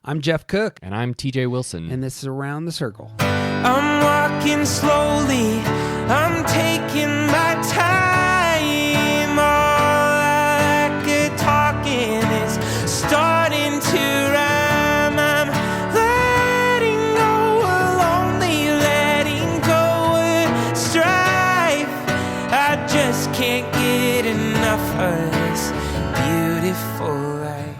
I'm Jeff Cook. And I'm TJ Wilson. And this is Around the Circle. I'm walking slowly, I'm taking my time. All I could talking is starting to rhyme. I'm letting go of lonely, letting go of strife. I just can't get enough of this beautiful life.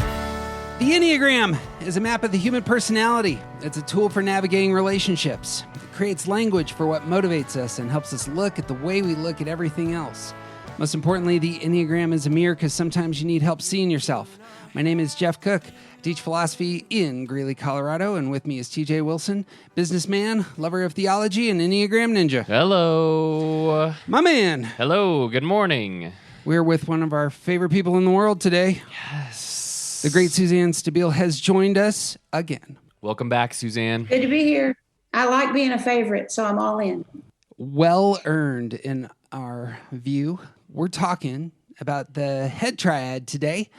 The Enneagram is a map of the human personality. It's a tool for navigating relationships. It creates language for what motivates us and helps us look at the way we look at everything else. Most importantly, the Enneagram is a mirror because sometimes you need help seeing yourself. My name is Jeff Cook. I teach philosophy in Greeley, Colorado, and with me is TJ Wilson, businessman, lover of theology, and Enneagram ninja. Hello. My man. Hello. Good morning. We're with one of our favorite people in the world today. Yes. The great Suzanne Stabile has joined us again. Welcome back, Suzanne. Good to be here. I like being a favorite, so I'm all in. Well earned in our view. We're talking about the head triad today.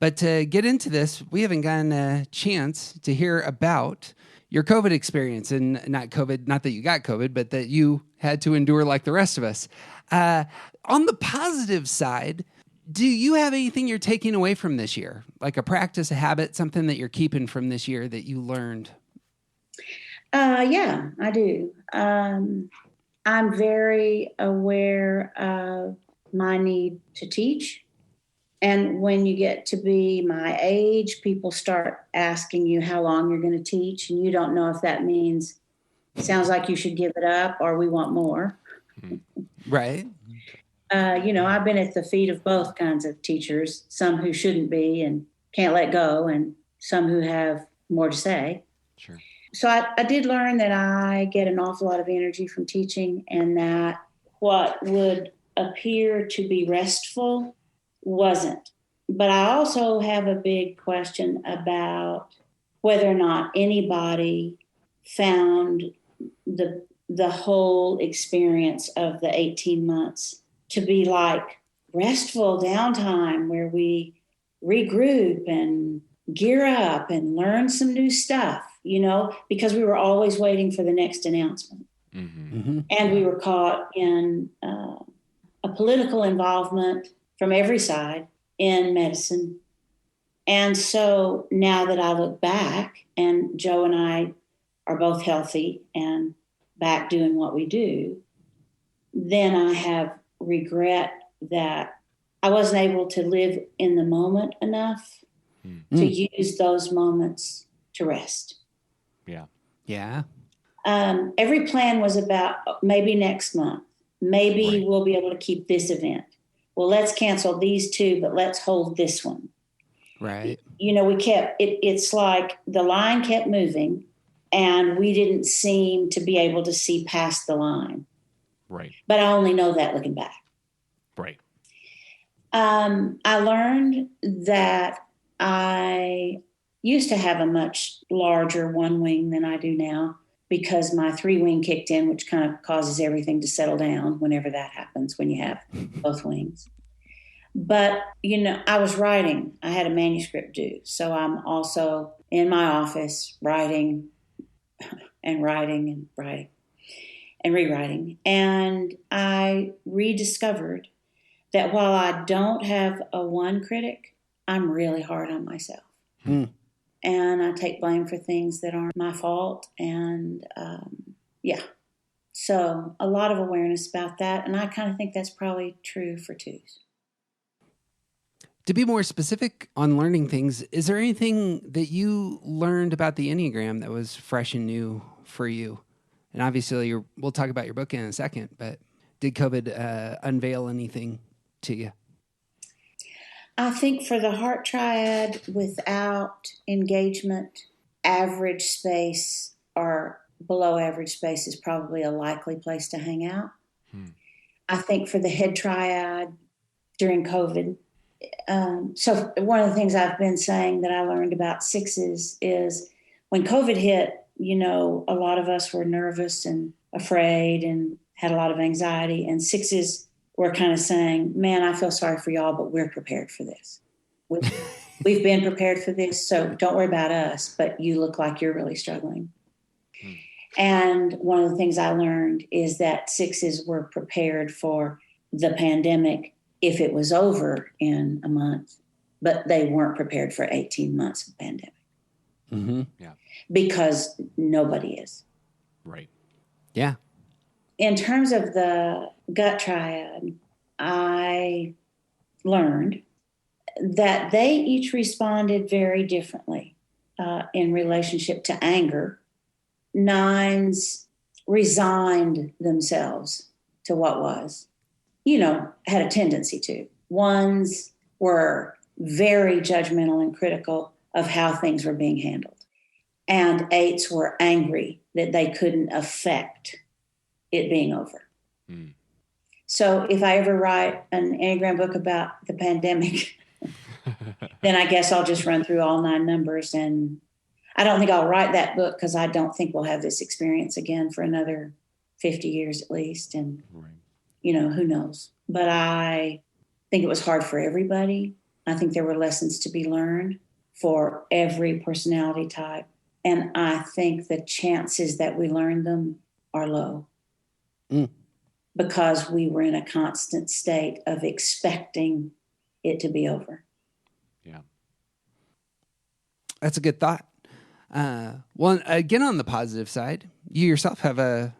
But to get into this, we haven't gotten a chance to hear about your COVID experience. And not COVID, not that you got COVID, but that you had to endure like the rest of us. On the positive side, do you have anything you're taking away from this year? Like a practice, a habit, something that you're keeping from this year that you learned? Yeah, I do. I'm very aware of my need to teach. And when you get to be my age, people start asking you how long you're going to teach. And you don't know if that means, it sounds like you should give it up or we want more. Right. I've been at the feet of both kinds of teachers, some who shouldn't be and can't let go, and some who have more to say. Sure. So I did learn that I get an awful lot of energy from teaching, and that what would appear to be restful wasn't. But I also have a big question about whether or not anybody found the whole experience of the 18 months to be like restful downtime where we regroup and gear up and learn some new stuff, because we were always waiting for the next announcement. Mm-hmm. Mm-hmm. And we were caught in a political involvement from every side in medicine. And so now that I look back and Joe and I are both healthy and back doing what we do, then I have regret that I wasn't able to live in the moment enough to use those moments to rest. Yeah. Yeah. Every plan was about maybe next month. Maybe Right. we'll be able to keep this event. Well, let's cancel these two, but let's hold this one. Right. We kept, it's like the line kept moving and we didn't seem to be able to see past the line. Right. But I only know that looking back. Right. I learned that I used to have a much larger one wing than I do now because my 3-wing kicked in, which kind of causes everything to settle down whenever that happens, when you have both wings. But, I was writing. I had a manuscript due. So I'm also in my office writing and writing and writing and rewriting. And I rediscovered that while I don't have a one critic, I'm really hard on myself. Mm. And I take blame for things that aren't my fault. And so a lot of awareness about that. And I kind of think that's probably true for twos. To be more specific on learning things, is there anything that you learned about the Enneagram that was fresh and new for you? And obviously, we'll talk about your book in a second, but did COVID unveil anything to you? I think for the heart triad, without engagement, average space or below average space is probably a likely place to hang out. I think for the head triad during COVID, so one of the things I've been saying that I learned about sixes is when COVID hit, a lot of us were nervous and afraid and had a lot of anxiety, and sixes were kind of saying, man, I feel sorry for y'all, but we're prepared for this. We've been prepared for this, so don't worry about us, but you look like you're really struggling. And one of the things I learned is that sixes were prepared for the pandemic if it was over in a month, but they weren't prepared for 18 months of pandemic. Mm-hmm. Yeah. Because nobody is. Right. Yeah. In terms of the gut triad, I learned that they each responded very differently in relationship to anger. Nines resigned themselves to what was, had a tendency to. Ones were very judgmental and critical of how things were being handled. And eights were angry that they couldn't affect it being over. Mm. So if I ever write an Enneagram book about the pandemic, then I guess I'll just run through all 9 numbers. And I don't think I'll write that book because I don't think we'll have this experience again for another 50 years at least. And, Right. Who knows? But I think it was hard for everybody. I think there were lessons to be learned for every personality type. And I think the chances that we learn them are low. Because we were in a constant state of expecting it to be over. Yeah. That's a good thought. Well, again, on the positive side, you yourself have a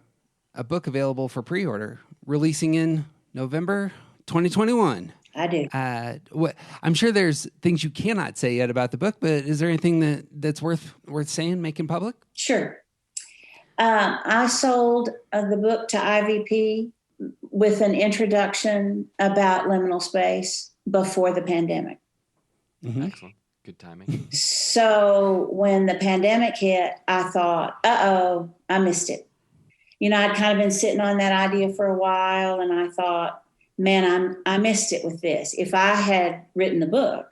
book available for pre-order, releasing in November 2021. I do. I'm sure there's things you cannot say yet about the book, but is there anything that's worth saying, making public? Sure. I sold the book to IVP with an introduction about liminal space before the pandemic. Mm-hmm. Excellent. Good timing. So when the pandemic hit, I thought, uh-oh, I missed it. I'd kind of been sitting on that idea for a while, and I thought, man, I missed it with this. If I had written the book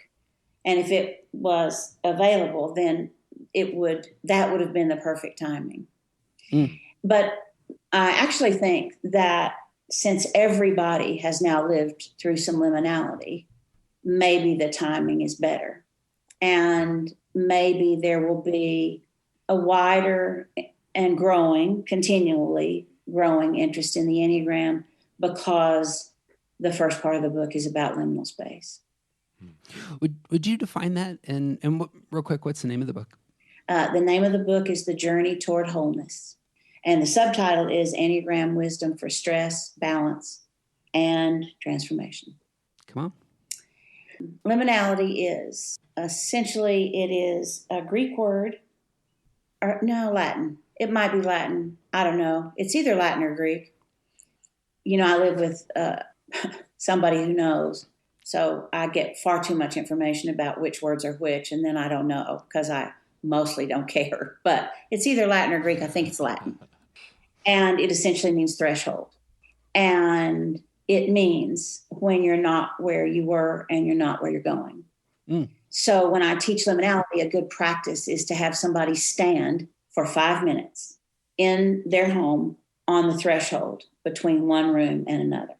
and if it was available, then that would have been the perfect timing. But I actually think that since everybody has now lived through some liminality, maybe the timing is better. And maybe there will be a wider and continually growing interest in the Enneagram because the first part of the book is about liminal space. Would you define that? And real quick, what's the name of the book? The name of the book is The Journey Toward Wholeness. And the subtitle is Enneagram Wisdom for Stress, Balance, and Transformation. Come on. Liminality is essentially, it is a Greek word, or no, Latin. It might be Latin. I don't know. It's either Latin or Greek. I live with somebody who knows. So I get far too much information about which words are which, and then I don't know because I mostly don't care. But it's either Latin or Greek. I think it's Latin. And it essentially means threshold. And it means when you're not where you were and you're not where you're going. So when I teach liminality, a good practice is to have somebody stand for 5 minutes in their home on the threshold between one room and another.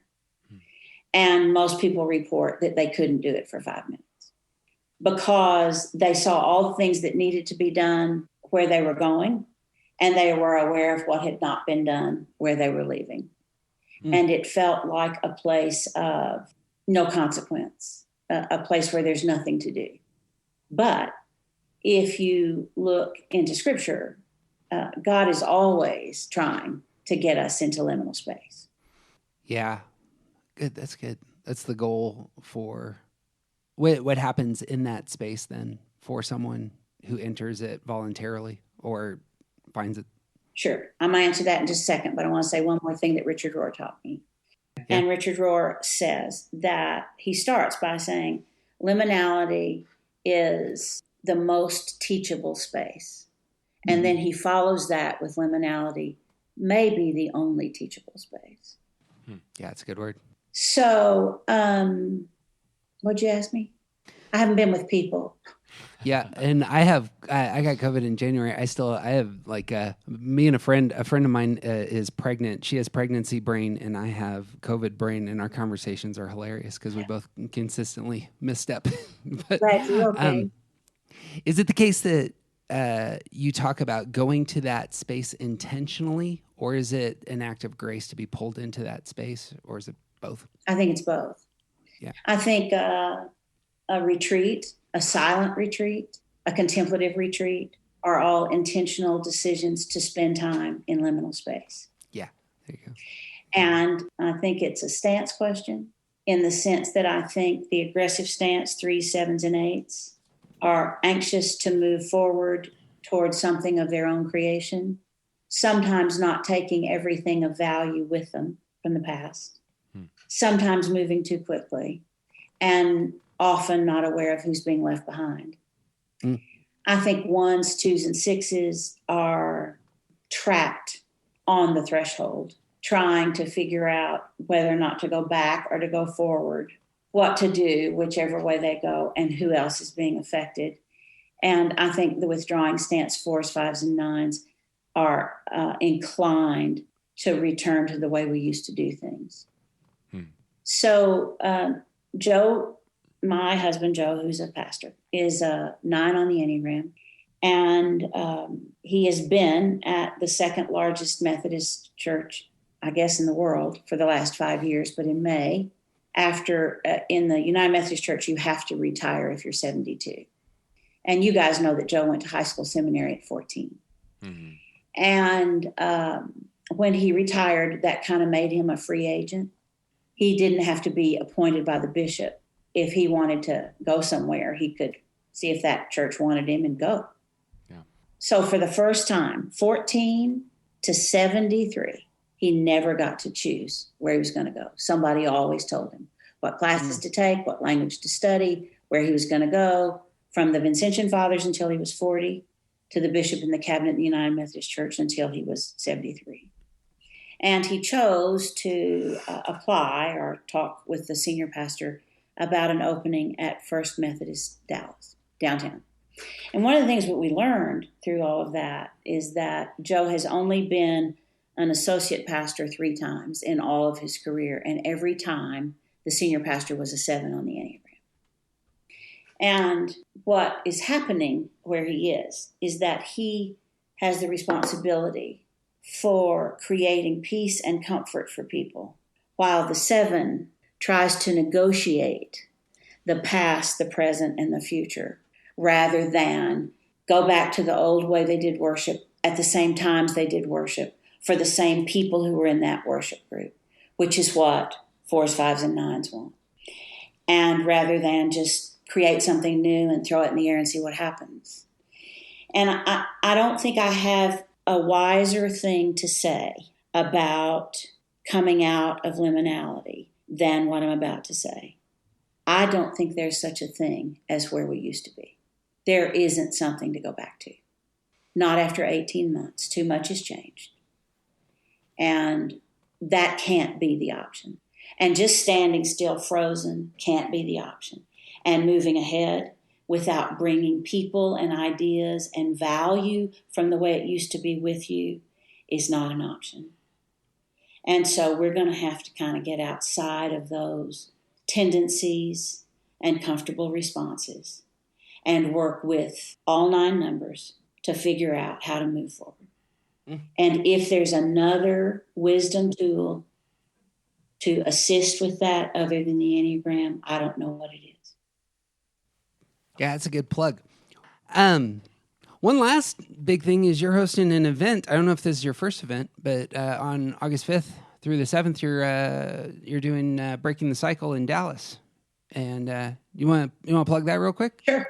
And most people report that they couldn't do it for 5 minutes because they saw all the things that needed to be done where they were going, and they were aware of what had not been done where they were leaving. And it felt like a place of no consequence, a place where there's nothing to do. But if you look into Scripture, God is always trying to get us into liminal space. Yeah. Good. That's good. That's the goal for what happens in that space then for someone who enters it voluntarily or finds it. Sure. I'm going to answer that in just a second, but I want to say one more thing that Richard Rohr taught me. Yeah. And Richard Rohr says that he starts by saying liminality is the most teachable space. And then he follows that with liminality, maybe the only teachable space. Yeah, it's a good word. So, what'd you ask me? I haven't been with people. Yeah, and I got COVID in January. I have like me and a friend of mine is pregnant. She has pregnancy brain, and I have COVID brain, and our conversations are hilarious because we both consistently misstep. But Glad you're okay. is it the case that you talk about going to that space intentionally, or is it an act of grace to be pulled into that space, or is it both? I think it's both. Yeah. I think a retreat, a silent retreat, a contemplative retreat are all intentional decisions to spend time in liminal space. Yeah, there you go. And I think it's a stance question in the sense that I think the aggressive stance, 3s, 7s, and 8s, are anxious to move forward towards something of their own creation, sometimes not taking everything of value with them from the past, sometimes moving too quickly, and often not aware of who's being left behind. I think 1s, 2s, and 6s are trapped on the threshold, trying to figure out whether or not to go back or to go forward, what to do, whichever way they go, and who else is being affected. And I think the withdrawing stance 4s, 5s, and 9s are inclined to return to the way we used to do things. So Joe, my husband Joe, who's a pastor, is a 9 on the Enneagram. And he has been at the second largest Methodist church, I guess, in the world for the last 5 years. But in May, after in the United Methodist Church, you have to retire if you're 72. And you guys know that Joe went to high school seminary at 14. Mm-hmm. And when he retired, that kind of made him a free agent. He didn't have to be appointed by the bishop. If he wanted to go somewhere, he could see if that church wanted him and go. Yeah. So for the first time, 14 to 73, he never got to choose where he was going to go. Somebody always told him what classes to take, what language to study, where he was going to go, from the Vincentian Fathers until he was 40, to the bishop in the cabinet of the United Methodist Church until he was 73. And he chose to apply or talk with the senior pastor about an opening at First Methodist Dallas, downtown. And one of the things that we learned through all of that is that Joe has only been an associate pastor 3 times in all of his career. And every time the senior pastor was a 7 on the Enneagram. And what is happening where he is that he has the responsibility for creating peace and comfort for people, while the 7 tries to negotiate the past, the present, and the future, rather than go back to the old way they did worship at the same times they did worship for the same people who were in that worship group, which is what 4s, 5s, and 9s want. And rather than just create something new and throw it in the air and see what happens. And I don't think I have a wiser thing to say about coming out of liminality than what I'm about to say. I don't think there's such a thing as where we used to be. There isn't something to go back to. Not after 18 months. Too much has changed. And that can't be the option. And just standing still frozen can't be the option. And moving ahead without bringing people and ideas and value from the way it used to be with you is not an option. And so we're going to have to kind of get outside of those tendencies and comfortable responses and work with all 9 numbers to figure out how to move forward. And if there's another wisdom tool to assist with that other than the Enneagram, I don't know what it is. Yeah, that's a good plug. One last big thing is you're hosting an event. I don't know if this is your first event, but on August 5th through the 7th, you're doing Breaking the Cycle in Dallas. And you want to plug that real quick? Sure.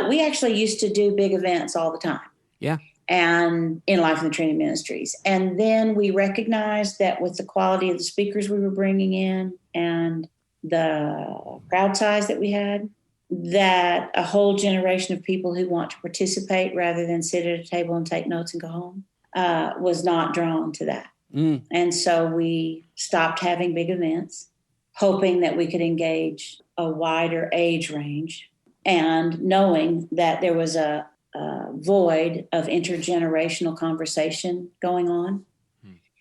We actually used to do big events all the time. Yeah. And in Life in the Trinity Ministries. And then we recognized that with the quality of the speakers we were bringing in and the crowd size that we had, that a whole generation of people who want to participate rather than sit at a table and take notes and go home was not drawn to that. And so we stopped having big events, hoping that we could engage a wider age range and knowing that there was a void of intergenerational conversation going on.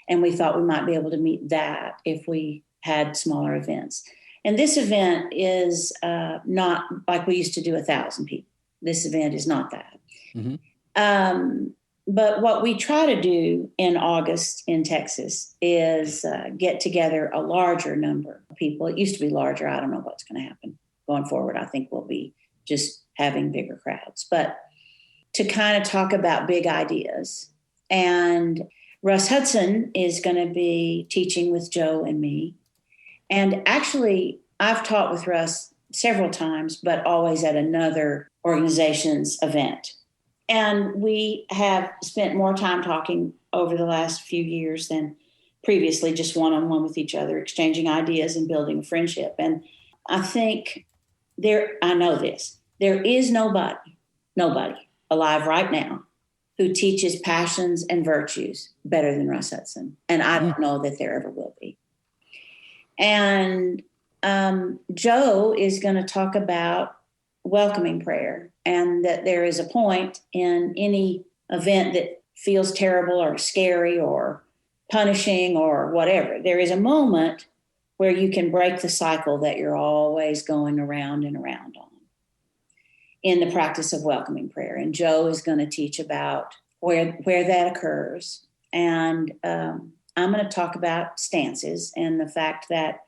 And we thought we might be able to meet that if we had smaller events. And this event is not like we used to do 1,000 people. This event is not that. Mm-hmm. But what we try to do in August in Texas is get together a larger number of people. It used to be larger. I don't know what's going to happen going forward. I think we'll be just having bigger crowds. But to kind of talk about big ideas. And Russ Hudson is going to be teaching with Joe and me. And actually, I've taught with Russ several times, but always at another organization's event. And we have spent more time talking over the last few years than previously, just one-on-one with each other, exchanging ideas and building a friendship. And I think I know this, there is nobody alive right now who teaches passions and virtues better than Russ Hudson. And I don't know that there ever will be. And Joe is going to talk about welcoming prayer, and that there is a point in any event that feels terrible or scary or punishing or whatever. There is a moment where you can break the cycle that you're always going around and around on in the practice of welcoming prayer. And Joe is going to teach about where that occurs. And I'm going to talk about stances and the fact that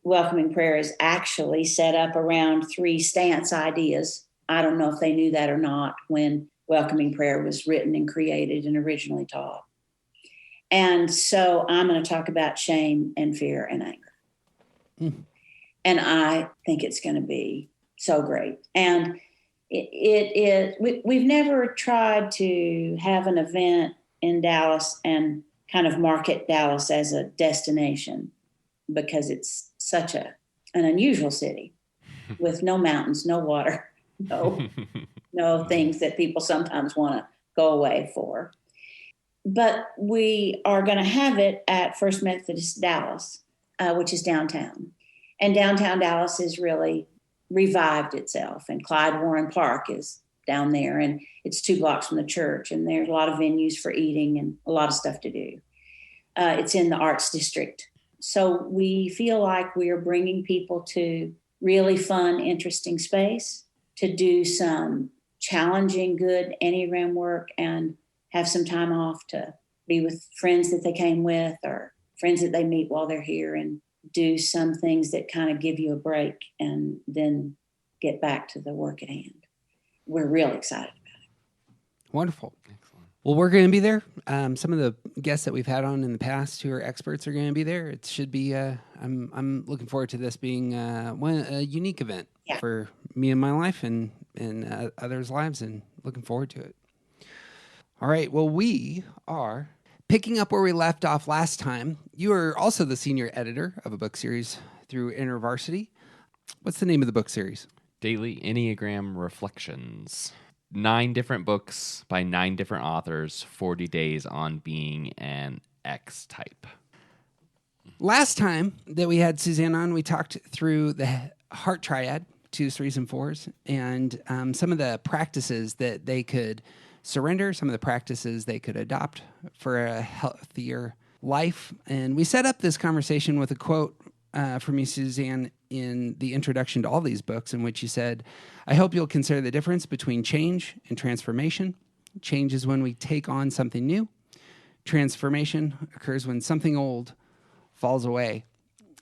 welcoming prayer is actually set up around 3 stance ideas. I don't know if they knew that or not when welcoming prayer was written and created and originally taught. And so I'm going to talk about shame and fear and anger. And I think it's going to be so great. And we've never tried to have an event in Dallas and kind of market Dallas as a destination, because it's such an unusual city with no mountains, no water, no things that people sometimes want to go away for. But we are going to have it at First Methodist Dallas, which is downtown. And downtown Dallas has really revived itself. And Clyde Warren Park is down there, and it's 2 blocks from the church. And there's a lot of venues for eating and a lot of stuff to do. It's in the Arts District. So we feel like we are bringing people to really fun, interesting space to do some challenging, good Enneagram work and have some time off to be with friends that they came with or friends that they meet while they're here, and do some things that kind of give you a break and then get back to the work at hand. We're really excited about it. Wonderful. Well, we're going to be there. Some of the guests that we've had on in the past who are experts are going to be there. It should be, I'm looking forward to this being a unique event for me in my life and others' lives, and looking forward to it. All right. Well, we are picking up where we left off last time. You are also the senior editor of a book series through Intervarsity. What's the name of the book series? Daily Enneagram Reflections. 9 different books by 9 different authors, 40 days on being an X type. Last time that we had Suzanne on, we talked through the heart triad, 2s, 3s, and 4s, and some of the practices that they could surrender, some of the practices they could adopt for a healthier life. And we set up this conversation with a quote from you, Suzanne, in the introduction to all these books, in which you said, "I hope you'll consider the difference between change and transformation. Change is when we take on something new. Transformation occurs when something old falls away."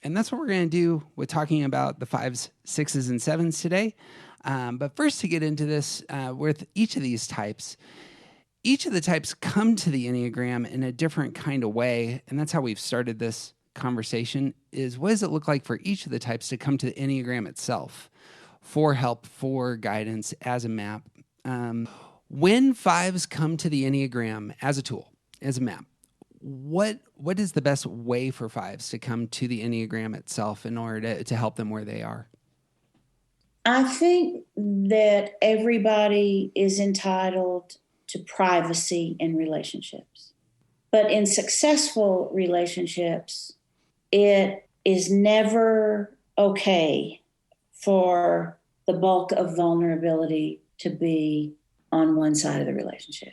And that's what we're going to do with talking about the 5s, 6s, and 7s today. But first, to get into this with each of these types, each of the types come to the Enneagram in a different kind of way. And that's how we've started this conversation, is what does it look like for each of the types to come to the Enneagram itself for help, for guidance, as a map. When 5s come to the Enneagram as a tool, as a map, what is the best way for 5s to come to the Enneagram itself in order to help them where they are? I think that everybody is entitled to privacy in relationships. But in successful relationships, it is never okay for the bulk of vulnerability to be on one side of the relationship.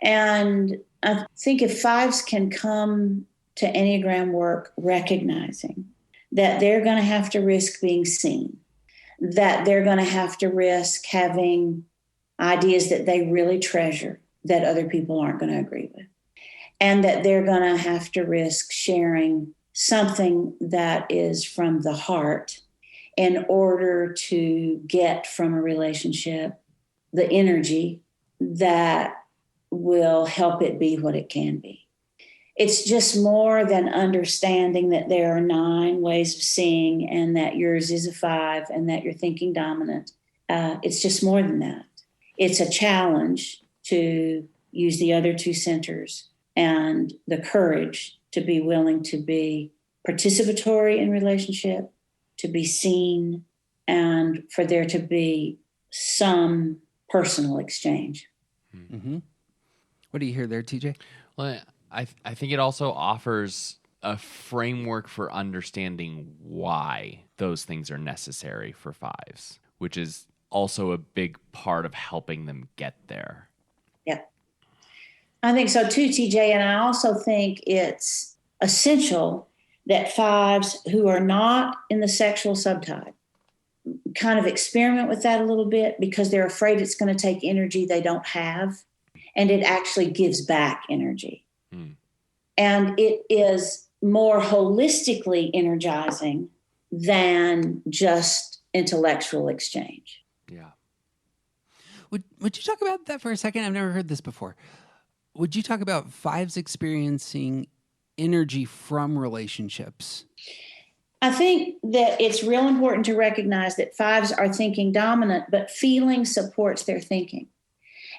And I think if fives can come to Enneagram work recognizing that they're going to have to risk being seen, that they're going to have to risk having ideas that they really treasure that other people aren't going to agree with, and that they're going to have to risk sharing something that is from the heart in order to get from a relationship the energy that will help it be what it can be. It's just more than understanding that there are 9 ways of seeing and that yours is a 5 and that you're thinking dominant. It's just more than that. It's a challenge to use the other 2 centers and the courage to be willing to be participatory in relationship, to be seen, and for there to be some personal exchange. Mm-hmm. What do you hear there, TJ? Well, I think it also offers a framework for understanding why those things are necessary for fives, which is also a big part of helping them get there. Yeah. I think so too, TJ. And I also think it's essential that fives who are not in the sexual subtype kind of experiment with that a little bit, because they're afraid it's going to take energy they don't have, and it actually gives back energy. And it is more holistically energizing than just intellectual exchange. Yeah. Would you talk about that for a second? I've never heard this before. Would you talk about fives experiencing energy from relationships? I think that it's real important to recognize that fives are thinking dominant, but feeling supports their thinking.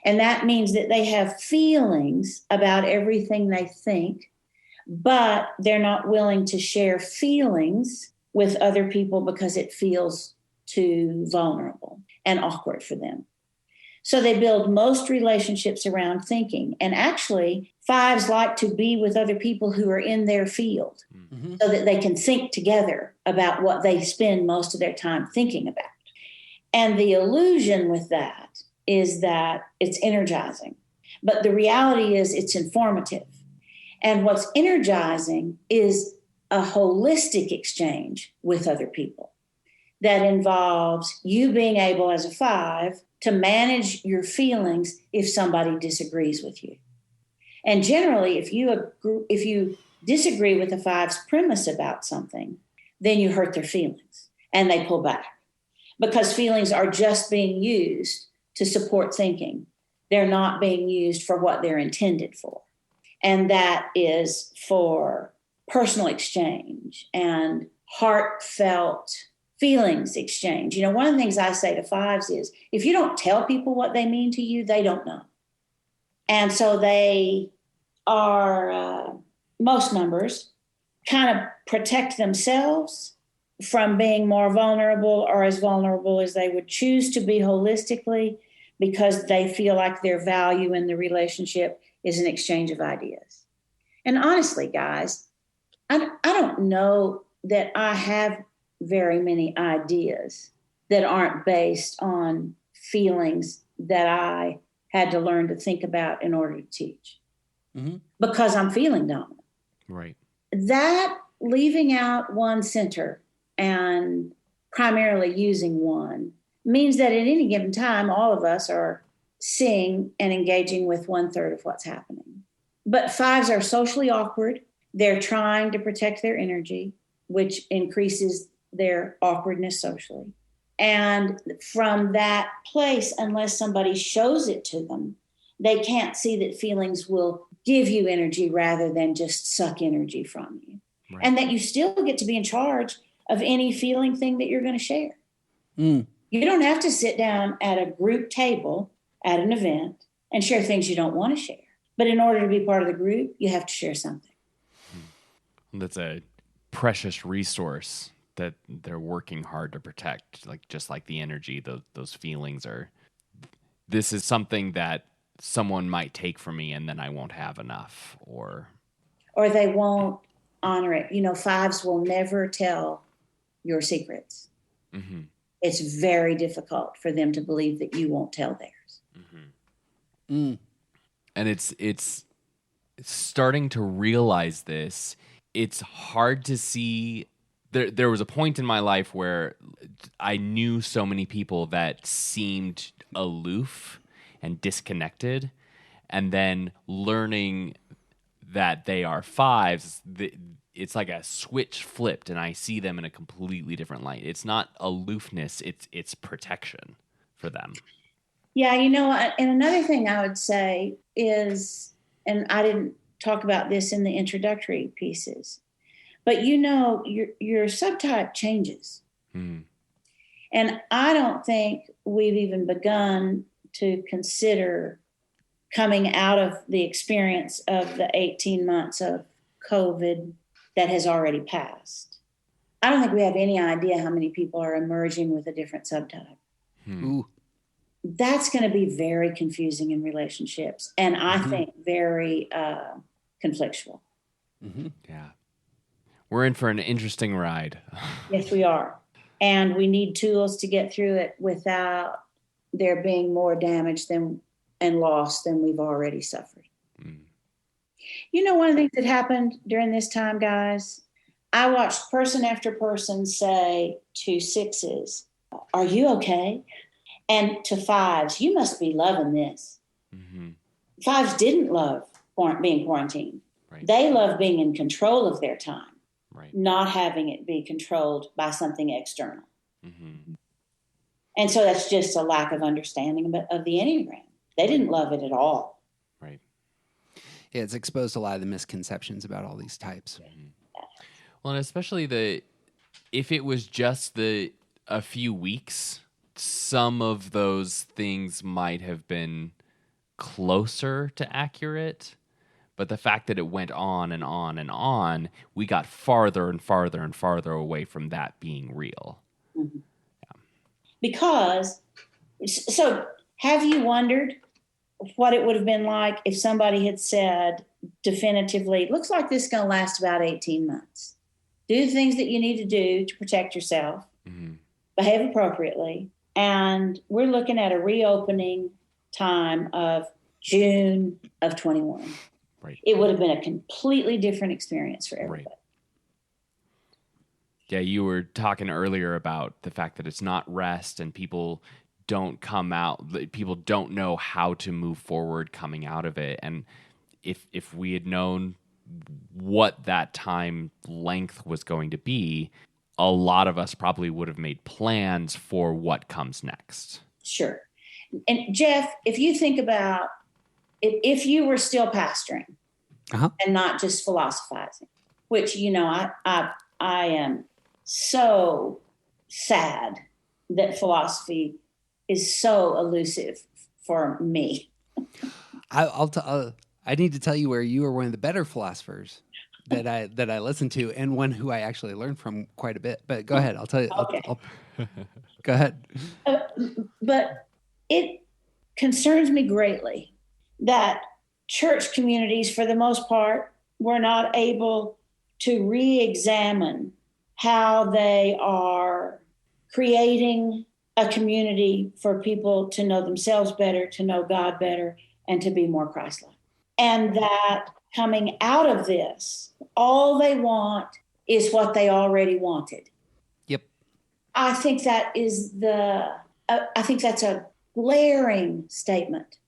And that means that they have feelings about everything they think, but they're not willing to share feelings with other people because it feels too vulnerable and awkward for them. So they build most relationships around thinking. And actually, fives like to be with other people who are in their field, so that they can think together about what they spend most of their time thinking about. And the illusion with that is that it's energizing. But the reality is it's informative. And what's energizing is a holistic exchange with other people that involves you being able as a 5 to manage your feelings if somebody disagrees with you. And generally, if you disagree with a 5's premise about something, then you hurt their feelings and they pull back, because feelings are just being used to support thinking. They're not being used for what they're intended for. And that is for personal exchange and heartfelt feelings exchange. You know, one of the things I say to 5s is, if you don't tell people what they mean to you, they don't know. And so they are, most numbers, kind of protect themselves from being more vulnerable or as vulnerable as they would choose to be holistically, because they feel like their value in the relationship is an exchange of ideas. And honestly, guys, I don't know that I have very many ideas that aren't based on feelings that I had to learn to think about in order to teach, because I'm feeling dominant. Right. That leaving out one center and primarily using one means that at any given time, all of us are seeing and engaging with 1/3 of what's happening. But 5s are socially awkward. They're trying to protect their energy, which increases their awkwardness socially. And from that place, unless somebody shows it to them, they can't see that feelings will give you energy rather than just suck energy from you. Right. And that you still get to be in charge of any feeling thing that you're going to share. You don't have to sit down at a group table at an event and share things you don't want to share. But in order to be part of the group, you have to share something. That's a precious resource that they're working hard to protect, just like the energy, those feelings are. This is something that someone might take from me, and then I won't have enough, or they won't honor it. You know, 5s will never tell your secrets. it's very difficult for them to believe that you won't tell theirs. And it's starting to realize this. It's hard to see. There was a point in my life where I knew so many people that seemed aloof and disconnected, and then learning that they are fives, it's like a switch flipped, and I see them in a completely different light. It's not aloofness; it's protection for them. Yeah, and another thing I would say is, and I didn't talk about this in the introductory pieces, but your subtype changes. And I don't think we've even begun to consider coming out of the experience of the 18 months of COVID that has already passed. I don't think we have any idea how many people are emerging with a different subtype. Ooh. That's going to be very confusing in relationships, and I think very conflictual. Yeah. We're in for an interesting ride. Yes, we are. And we need tools to get through it without there being more damage and loss than we've already suffered. One of the things that happened during this time, guys, I watched person after person say to sixes, "Are you okay?" And to fives, "You must be loving this." Fives didn't love being quarantined. Right. They love being in control of their time, Right. not having it be controlled by something external. And so that's just a lack of understanding of the Enneagram. They didn't love it at all. Right. Yeah, it's exposed a lot of the misconceptions about all these types. Well, and especially if it was just a few weeks, some of those things might have been closer to accurate. But the fact that it went on and on and on, we got farther and farther and farther away from that being real. Because, so have you wondered what it would have been like if somebody had said definitively, "Looks like this is going to last about 18 months. Do the things that you need to do to protect yourself, behave appropriately, and we're looking at a reopening time of June of 21. Right. It would have been a completely different experience for everybody. Right. Yeah, you were talking earlier about the fact that it's not rest and people don't come out, people don't know how to move forward coming out of it. And if we had known what that time length was going to be, a lot of us probably would have made plans for what comes next. Sure. And Jeff, if you think about if you were still pastoring and not just philosophizing, which, I am so sad that philosophy is so elusive for me. I need to tell you where you are one of the better philosophers that I listen to, and one who I actually learned from quite a bit. But go ahead, I'll tell you. Okay. Go ahead. But it concerns me greatly that church communities, for the most part, were not able to re-examine how they are creating a community for people to know themselves better, to know God better, and to be more Christ-like. And that coming out of this, all they want is what they already wanted. Yep. I think that's a glaring statement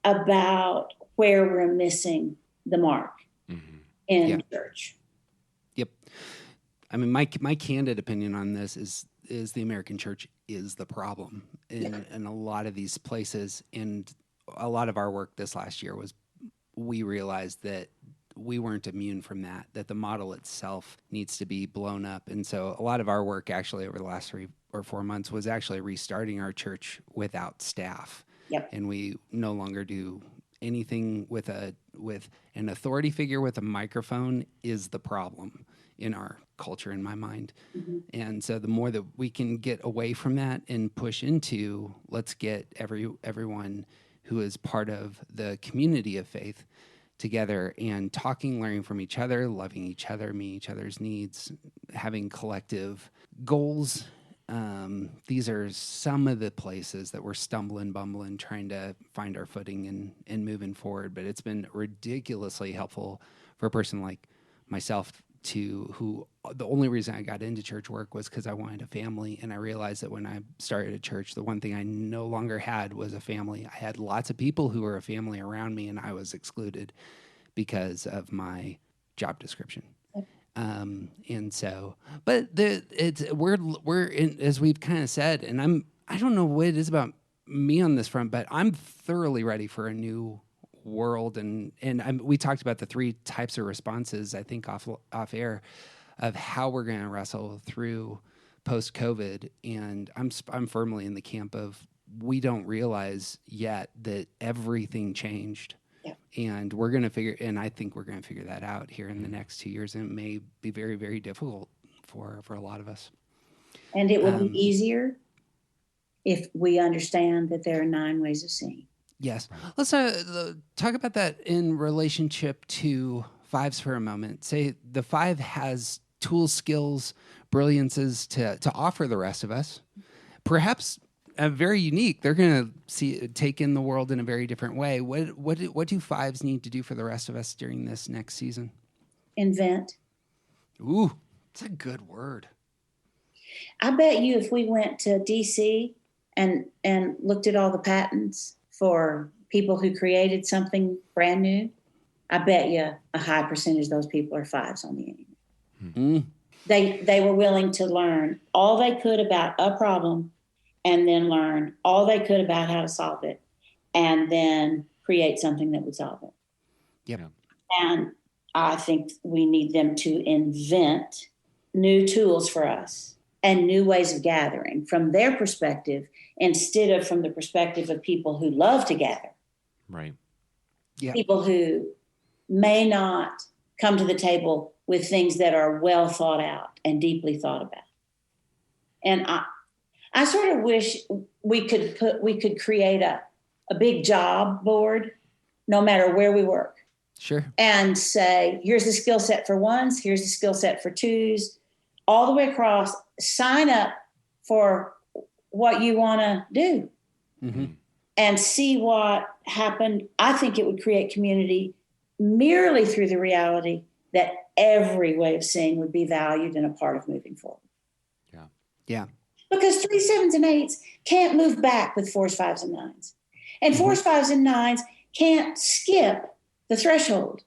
about where we're missing the mark in church. Yep. I mean, my candid opinion on this is the American church is the problem in a lot of these places. And a lot of our work this last year was we realized that we weren't immune from that the model itself needs to be blown up. And so a lot of our work actually over the last 3 or 4 months was actually restarting our church without staff. Yep. And we no longer do anything with an authority figure with a microphone is the problem in our culture, in my mind. And so the more that we can get away from that and push into, let's get everyone who is part of the community of faith together and talking, learning from each other, loving each other, meeting each other's needs, having collective goals These are some of the places that we're stumbling, bumbling, trying to find our footing and moving forward. But it's been ridiculously helpful for a person like myself who the only reason I got into church work was because I wanted a family. And I realized that when I started a church, the one thing I no longer had was a family. I had lots of people who were a family around me, and I was excluded because of my job description. And so, but we're in, as we've kind of said, and I don't know what it is about me on this front, but I'm thoroughly ready for a new world. And we talked about the 3 types of responses, I think off air, of how we're going to wrestle through post COVID. And I'm firmly in the camp of, we don't realize yet that everything changed. And we're going to I think we're going to figure that out here in the next 2 years. And it may be very, very difficult for a lot of us. And it will be easier if we understand that there are 9 ways of seeing. Yes. Let's talk about that in relationship to 5s for a moment. Say the 5 has tools, skills, brilliances to offer the rest of us. Perhaps very unique. They're going to take in the world in a very different way. What do 5s need to do for the rest of us during this next season? Invent. Ooh, that's a good word. I bet you if we went to DC and looked at all the patents for people who created something brand new, I bet you a high percentage of those people are 5s on the Enneagram. Mm-hmm. They were willing to learn all they could about a problem, and then learn all they could about how to solve it, and then create something that would solve it. Yep. And I think we need them to invent new tools for us and new ways of gathering from their perspective, instead of from the perspective of people who love to gather. Right. Yeah. People who may not come to the table with things that are well thought out and deeply thought about. And I sort of wish we could create a big job board, no matter where we work. Sure. And say, here's the skill set for 1s, here's the skill set for 2s, all the way across. Sign up for what you want to do, and see what happened. I think it would create community merely through the reality that every way of seeing would be valued and a part of moving forward. Yeah. Yeah. Because 3s, 7s, and 8s can't move back with 4s, 5s, and 9s. And 4s, 5s, and 9s can't skip the threshold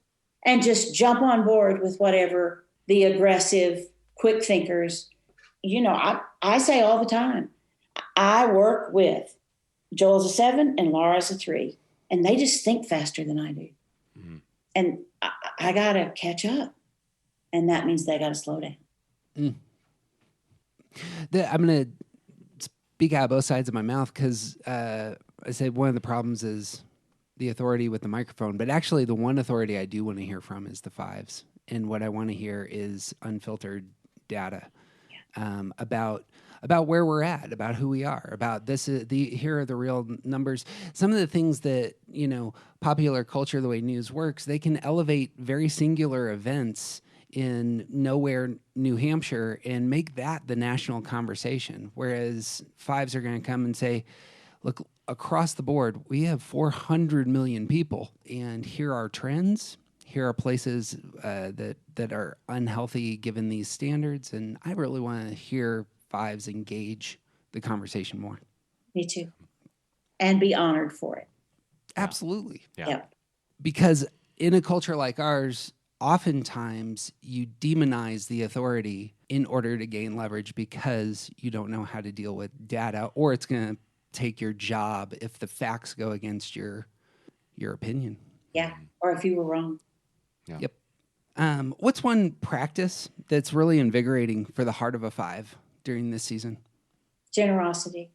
and just jump on board with whatever the aggressive, quick thinkers. I say all the time, I work with Joel's a 7 and Laura's a 3, and they just think faster than I do. Mm-hmm. And I got to catch up. And that means they got to slow down. Mm. I'm going to speak out both sides of my mouth, because I said one of the problems is the authority with the microphone. But actually, the one authority I do want to hear from is the 5s. And what I want to hear is unfiltered data about where we're at, about who we are, about here are the real numbers. Some of the things that, popular culture, the way news works, they can elevate very singular events in nowhere, New Hampshire, and make that the national conversation. Whereas 5s are going to come and say, look, across the board, we have 400 million people, and here are trends. Here are places that are unhealthy given these standards, and I really want to hear 5s engage the conversation more. Me too. And be honored for it. Absolutely. Yeah. Yep. Because in a culture like ours, oftentimes you demonize the authority in order to gain leverage because you don't know how to deal with data, or it's going to take your job if the facts go against your opinion. Yeah, or if you were wrong. Yeah. Yep. What's one practice that's really invigorating for the heart of a 5 during this season? Generosity.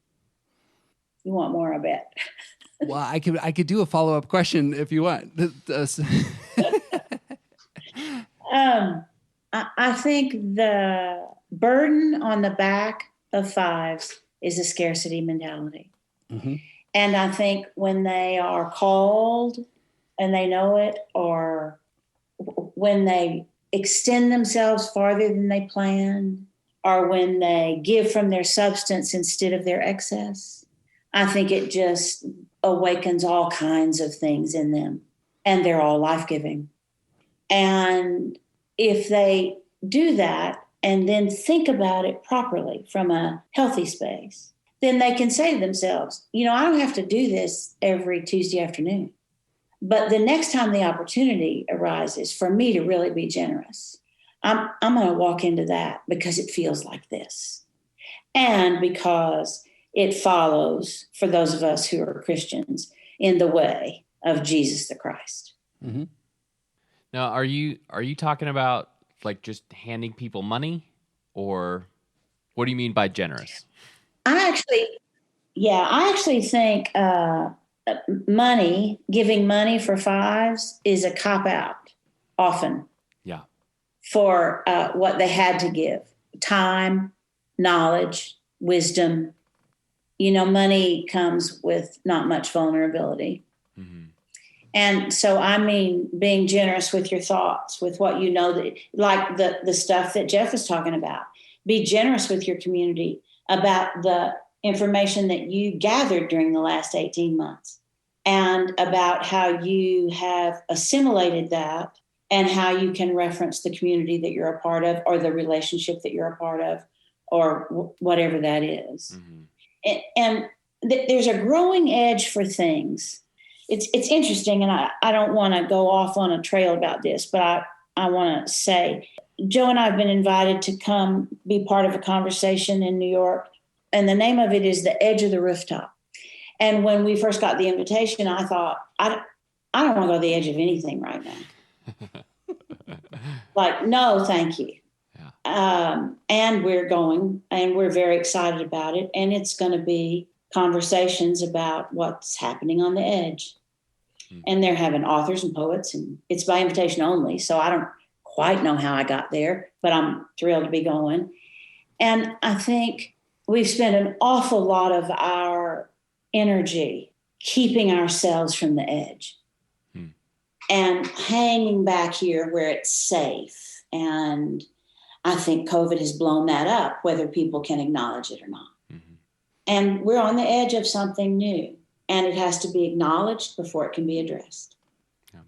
You want more, I bet. Well, I could do a follow-up question if you want. I think the burden on the back of 5s is a scarcity mentality. Mm-hmm. And I think when they are called and they know it, or when they extend themselves farther than they planned, or when they give from their substance instead of their excess. I think it just awakens all kinds of things in them, and they're all life-giving. And if they do that and then think about it properly from a healthy space, then they can say to themselves, I don't have to do this every Tuesday afternoon. But the next time the opportunity arises for me to really be generous, I'm going to walk into that because it feels like this. And because it follows, for those of us who are Christians, in the way of Jesus the Christ. Mm-hmm. Now, are you talking about like just handing people money, or what do you mean by generous? I actually think giving money for fives is a cop-out often. Yeah. For what they had to give. Time, knowledge, wisdom. Money comes with not much vulnerability. Mm-hmm. And so, being generous with your thoughts, with what you know, that, like the stuff that Jeff was talking about. Be generous with your community about the information that you gathered during the last 18 months and about how you have assimilated that and how you can reference the community that you're a part of or the relationship that you're a part of or whatever that is. Mm-hmm. And there's a growing edge for things. It's interesting, and I don't want to go off on a trail about this, but I want to say, Joe and I have been invited to come be part of a conversation in New York, and the name of it is The Edge of the Rooftop. And when we first got the invitation, I thought, I don't want to go to the edge of anything right now. Like, no, thank you. Yeah. And we're going, and we're very excited about it. And it's going to be conversations about what's happening on the edge. Mm-hmm. And they're having authors and poets, and it's by invitation only. So I don't quite know how I got there, but I'm thrilled to be going. And I think we've spent an awful lot of our energy keeping ourselves from the edge and hanging back here where it's safe. And I think COVID has blown that up, whether people can acknowledge it or not. Mm-hmm. And we're on the edge of something new, and it has to be acknowledged before it can be addressed. Yeah.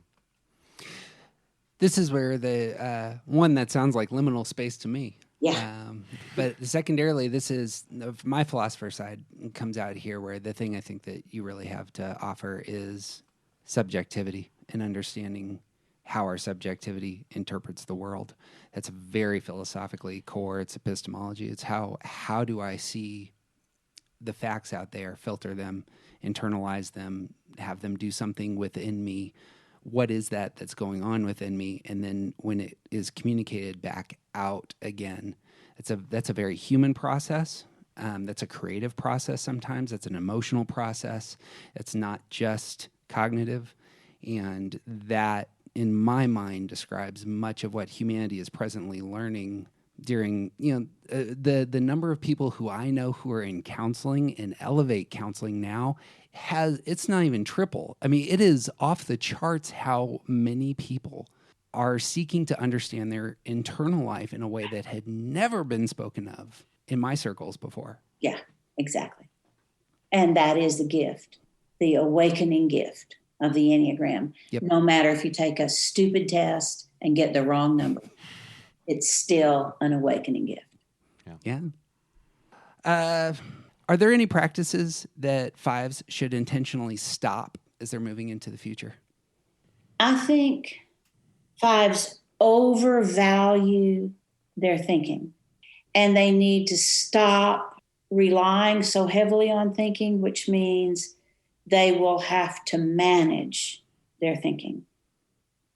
This is where the one that sounds like liminal space to me. Yeah. But secondarily, this is my philosopher side comes out here, where the thing I think that you really have to offer is subjectivity and understanding how our subjectivity interprets the world. That's very philosophically core. It's epistemology. It's how do I see the facts out there, filter them, internalize them, have them do something within me. What is that that's going on within me? And then when it is communicated back out again, that's a very human process. That's a creative process sometimes. That's an emotional process. It's not just cognitive. And that, in my mind, describes much of what humanity is presently learning during, the number of people who I know who are in counseling and elevate counseling now it's not even triple. I mean, it is off the charts how many people are seeking to understand their internal life in a way that had never been spoken of in my circles before. Yeah, exactly. And that is the gift, the awakening gift of the Enneagram. Yep. No matter if you take a stupid test and get the wrong number, it's still an awakening gift. Yeah. Are there any practices that fives should intentionally stop as they're moving into the future? I think fives overvalue their thinking, and they need to stop relying so heavily on thinking, which means they will have to manage their thinking.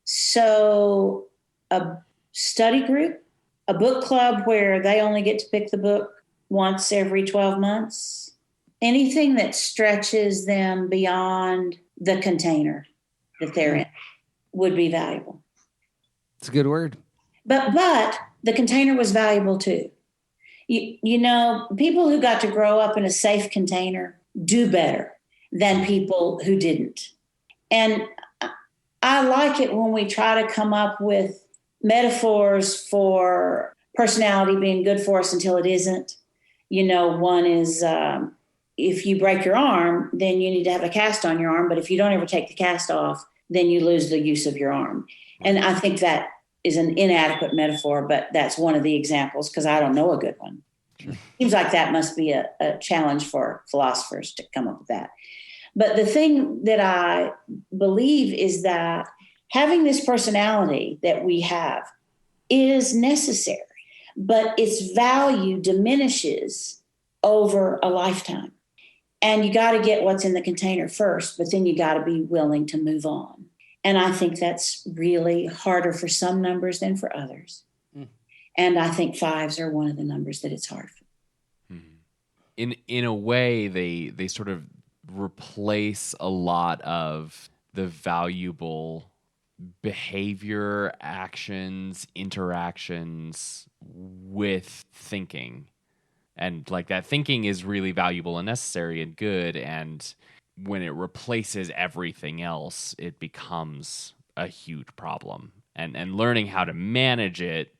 So a study group, a book club where they only get to pick the book once every 12 months, anything that stretches them beyond the container that they're in would be valuable. It's a good word. But the container was valuable too. People who got to grow up in a safe container do better than people who didn't. And I like it when we try to come up with metaphors for personality being good for us until it isn't. One is if you break your arm, then you need to have a cast on your arm. But if you don't ever take the cast off, then you lose the use of your arm. And I think that is an inadequate metaphor, but that's one of the examples because I don't know a good one. Sure. Seems like that must be a challenge for philosophers to come up with that. But the thing that I believe is that having this personality that we have is necessary, but its value diminishes over a lifetime. And you got to get what's in the container first, but then you got to be willing to move on. And I think that's really harder for some numbers than for others. Mm. And I think 5s are one of the numbers that it's hard for. Mm. In a way, they sort of replace a lot of the valuable behavior, actions, interactions with thinking. And like that thinking is really valuable and necessary and good. And when it replaces everything else, it becomes a huge problem. And learning how to manage it,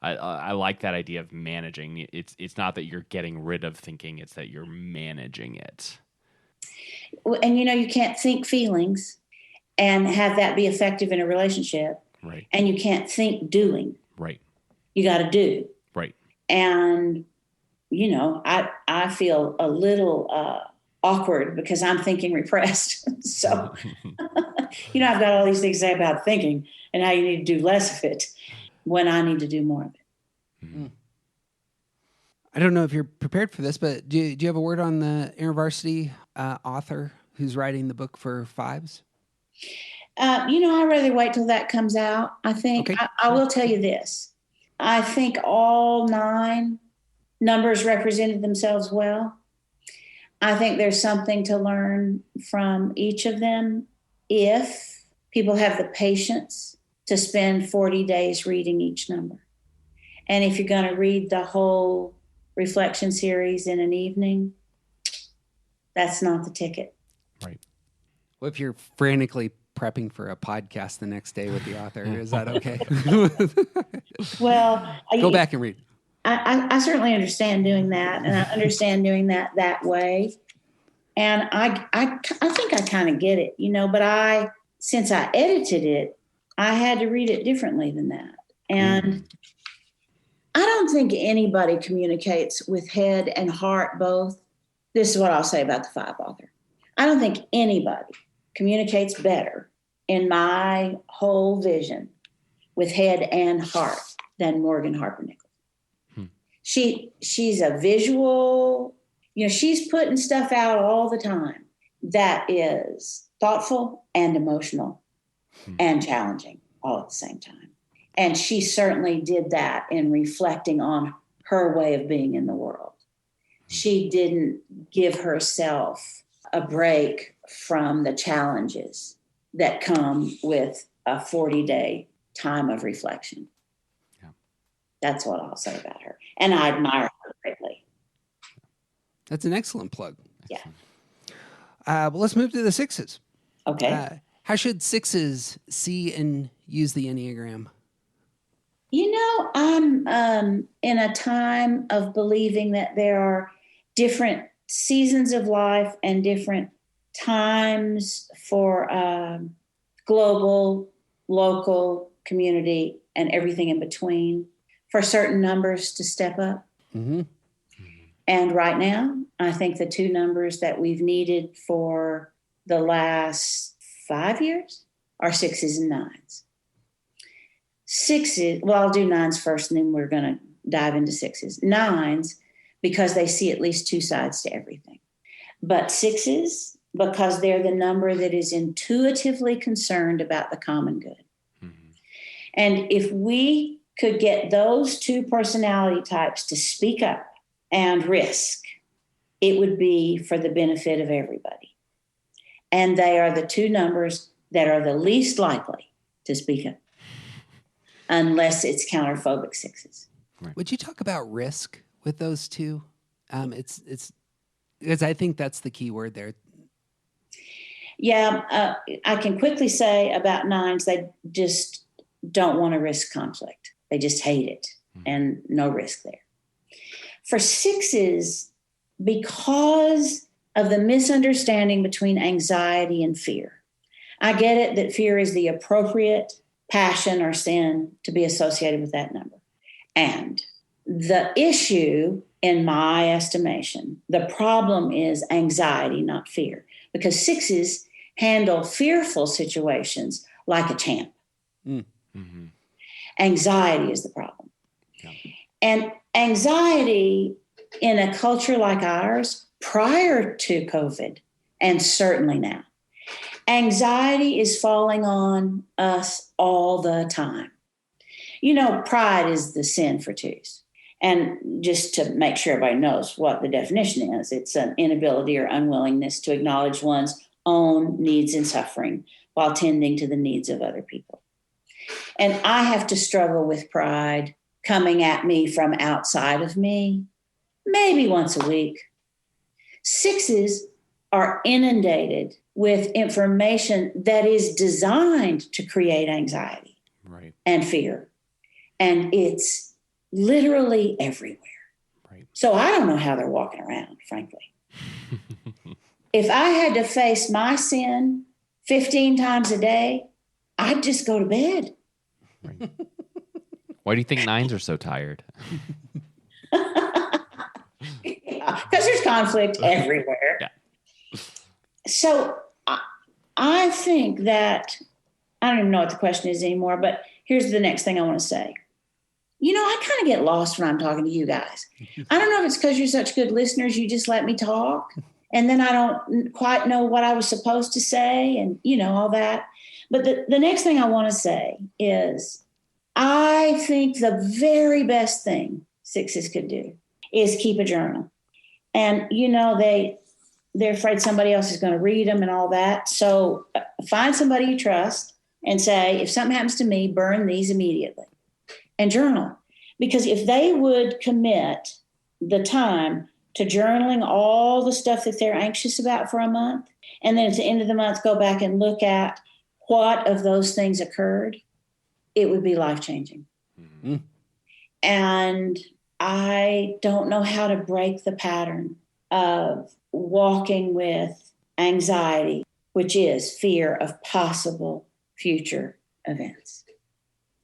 I like that idea of managing. It's not that you're getting rid of thinking, it's that you're managing it. And you can't think feelings and have that be effective in a relationship. Right. And you can't think doing. Right. You got to do. Right. And, I feel a little awkward because I'm thinking repressed. So, I've got all these things to say about thinking and how you need to do less of it when I need to do more of it. Mm-hmm. I don't know if you're prepared for this, but do you have a word on the Intervarsity author who's writing the book for 5s? I'd rather wait till that comes out. I think okay. I will tell you this. I think all 9 numbers represented themselves well. I think there's something to learn from each of them if people have the patience to spend 40 days reading each number. And if you're going to read the whole reflection series in an evening, that's not the ticket. Right. Well, if you're frantically prepping for a podcast the next day with the author, is that okay? Well, go back and read. I certainly understand doing that, and I understand doing that way. And I think I kind of get it, but since I edited it, I had to read it differently than that. And I don't think anybody communicates with head and heart both. This is what I'll say about the 5 author. I don't think anybody communicates better in my whole vision with head and heart than Morgan Harper Nichols. She's a visual, she's putting stuff out all the time that is thoughtful and emotional and challenging all at the same time. And she certainly did that in reflecting on her way of being in the world. She didn't give herself a break from the challenges that come with a 40-day time of reflection. Yeah. That's what I'll say about her. And I admire her greatly. That's an excellent plug. Yeah. Well, let's move to the 6s. Okay. How should 6s see and use the Enneagram? I'm in a time of believing that there are different seasons of life and different times for global, local, community, and everything in between for certain numbers to step up. Mm-hmm. And right now, I think the 2 numbers that we've needed for the last 5 years are 6s and 9s. 6s, well, I'll do 9s first, and then we're going to dive into 6s. 9s, because they see at least 2 sides to everything. But 6s, because they're the number that is intuitively concerned about the common good. Mm-hmm. And if we could get those 2 personality types to speak up and risk, it would be for the benefit of everybody. And they are the 2 numbers that are the least likely to speak up, unless it's counterphobic 6s. Right. Would you talk about risk with those 2? It's because I think that's the key word there. Yeah, I can quickly say about 9s, they just don't want to risk conflict. They just hate it. and no risk there. For sixes, because of the misunderstanding between anxiety and fear, I get it that fear is the appropriate passion or sin to be associated with that number. And the issue, in my estimation, the problem is anxiety, not fear, because sixes handle fearful situations like a champ. Mm-hmm. Anxiety is the problem. Yeah. And anxiety in a culture like ours, prior to COVID, and certainly now, anxiety is falling on us all the time. Pride is the sin for twos. And just to make sure everybody knows what the definition is, it's an inability or unwillingness to acknowledge one's own needs and suffering while tending to the needs of other people. And I have to struggle with pride coming at me from outside of me, maybe once a week. Sixes are inundated with information that is designed to create anxiety and fear. And it's literally everywhere. Right. So I don't know how they're walking around, frankly. If I had to face my sin 15 times a day, I'd just go to bed. Right. Why do you think nines are so tired? Because there's conflict everywhere. Yeah. So I think that, I don't even know what the question is anymore, but here's the next thing I want to say. I kind of get lost when I'm talking to you guys. I don't know if it's because you're such good listeners, you just let me talk, and then I don't quite know what I was supposed to say and, all that. But the next thing I want to say is I think the very best thing sixes could do is keep a journal. And, they're afraid somebody else is going to read them and all that. So find somebody you trust and say, if something happens to me, burn these immediately and journal. Because if they would commit the time to journaling all the stuff that they're anxious about for a month, and then at the end of the month, go back and look at what of those things occurred, it would be life-changing. Mm-hmm. And I don't know how to break the pattern of walking with anxiety, which is fear of possible future events.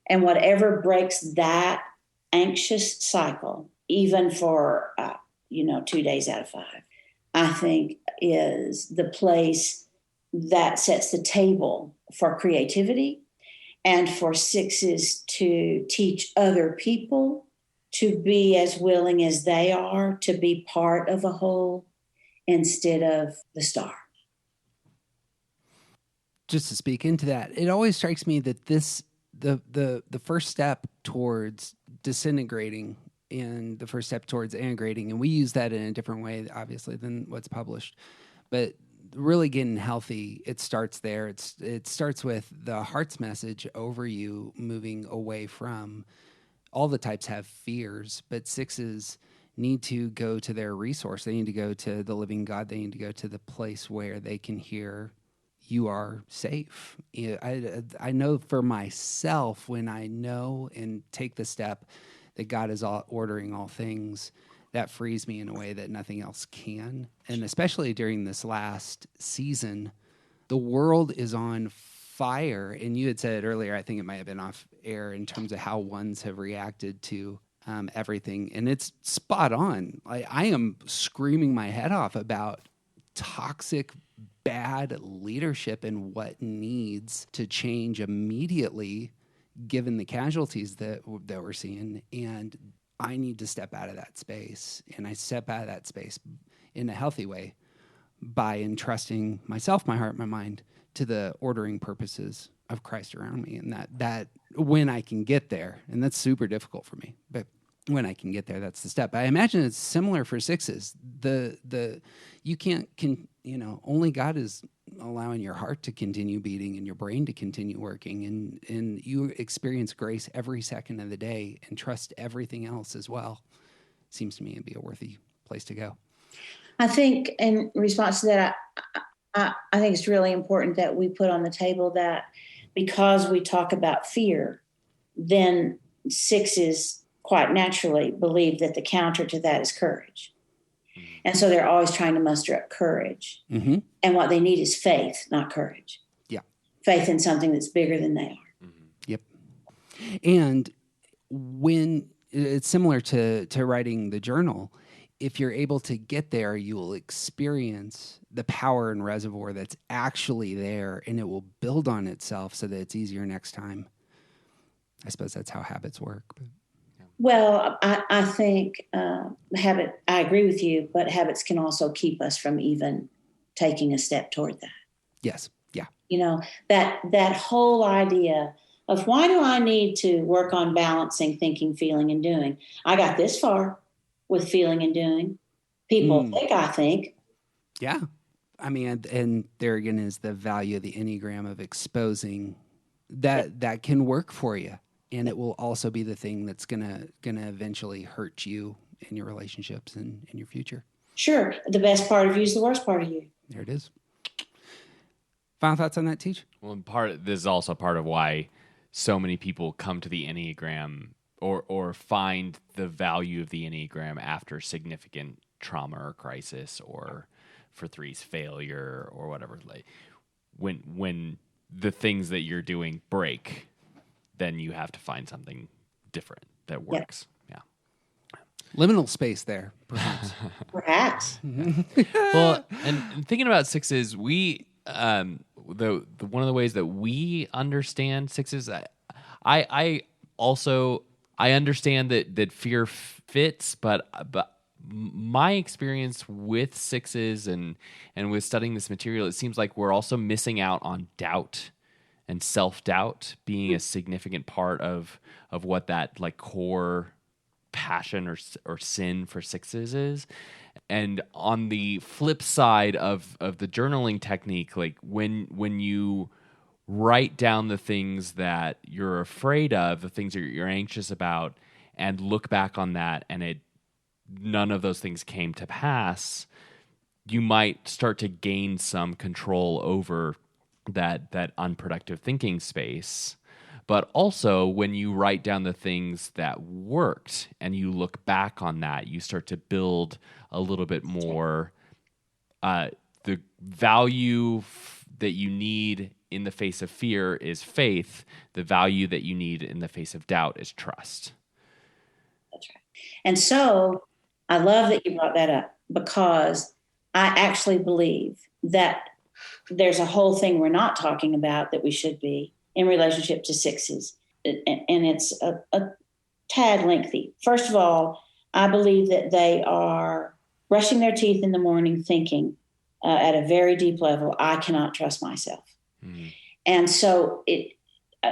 And whatever breaks that anxious cycle, even for, 2 days out of 5, I think is the place that sets the table for creativity and for sixes to teach other people to be as willing as they are to be part of a whole instead of the star. Just to speak into that, it always strikes me that the first step towards disintegrating and the first step towards integrating, and we use that in a different way, obviously, than what's published, but really getting healthy, it starts there. It starts with the heart's message over you, moving away from. All the types have fears, but sixes need to go to their resource. They need to go to the living God. They need to go to the place where they can hear you are safe. I know for myself, when I know and take the step that God is ordering all things, that frees me in a way that nothing else can. And especially during this last season, the world is on fire. And you had said earlier, I think it might have been off air, in terms of how ones have reacted to everything. And it's spot on. I am screaming my head off about toxic, bad leadership and what needs to change immediately, given the casualties that we're seeing. And I need to step out of that space. And I step out of that space in a healthy way by entrusting myself, my heart, my mind to the ordering purposes of Christ around me. And that when I can get there, and that's super difficult for me, but when I can get there, that's the step. I imagine it's similar for sixes. You can't only God is allowing your heart to continue beating and your brain to continue working, and you experience grace every second of the day and trust everything else as well. Seems to me to be a worthy place to go. I think in response to that, I think it's really important that we put on the table that because we talk about fear, then sixes quite naturally believe that the counter to that is courage. And so they're always trying to muster up courage. Mm-hmm. And what they need is faith, not courage. Yeah. Faith in something that's bigger than they are. Mm-hmm. Yep. And when it's similar to writing the journal, if you're able to get there, you will experience the power and reservoir that's actually there, and it will build on itself so that it's easier next time. I suppose that's how habits work. But. Well, I think I agree with you, but habits can also keep us from even taking a step toward that. Yes. Yeah. You know, that whole idea of why do I need to work on balancing thinking, feeling, and doing? I got this far with feeling and doing. People think I think. Yeah. I mean, and there again is the value of the Enneagram of exposing that can work for you. And it will also be the thing that's gonna eventually hurt you in your relationships and in your future. Sure. The best part of you is the worst part of you. There it is. Final thoughts on that, Teach? Well, this is also part of why so many people come to the Enneagram or find the value of the Enneagram after significant trauma or crisis, or for threes, failure or whatever. Like when the things that you're doing break, then you have to find something different that works. Yeah. Liminal space there, perhaps. Perhaps. Well, and thinking about sixes, we the one of the ways that we understand sixes, I understand that fear fits, but my experience with sixes and with studying this material, it seems like we're also missing out on doubt and self-doubt being a significant part of what that like core passion or sin for sixes is. And on the flip side of the journaling technique, like when you write down the things that you're afraid of, the things that you're anxious about, and look back on that and none of those things came to pass, you might start to gain some control over that unproductive thinking space. But also when you write down the things that worked and you look back on that, you start to build a little bit more the value that you need in the face of fear is faith. The value that you need in the face of doubt is trust. That's right. And so I love that you brought that up, because I actually believe that there's a whole thing we're not talking about that we should be in relationship to sixes. And it's a tad lengthy. First of all, I believe that they are brushing their teeth in the morning thinking at a very deep level, I cannot trust myself. Mm-hmm. And so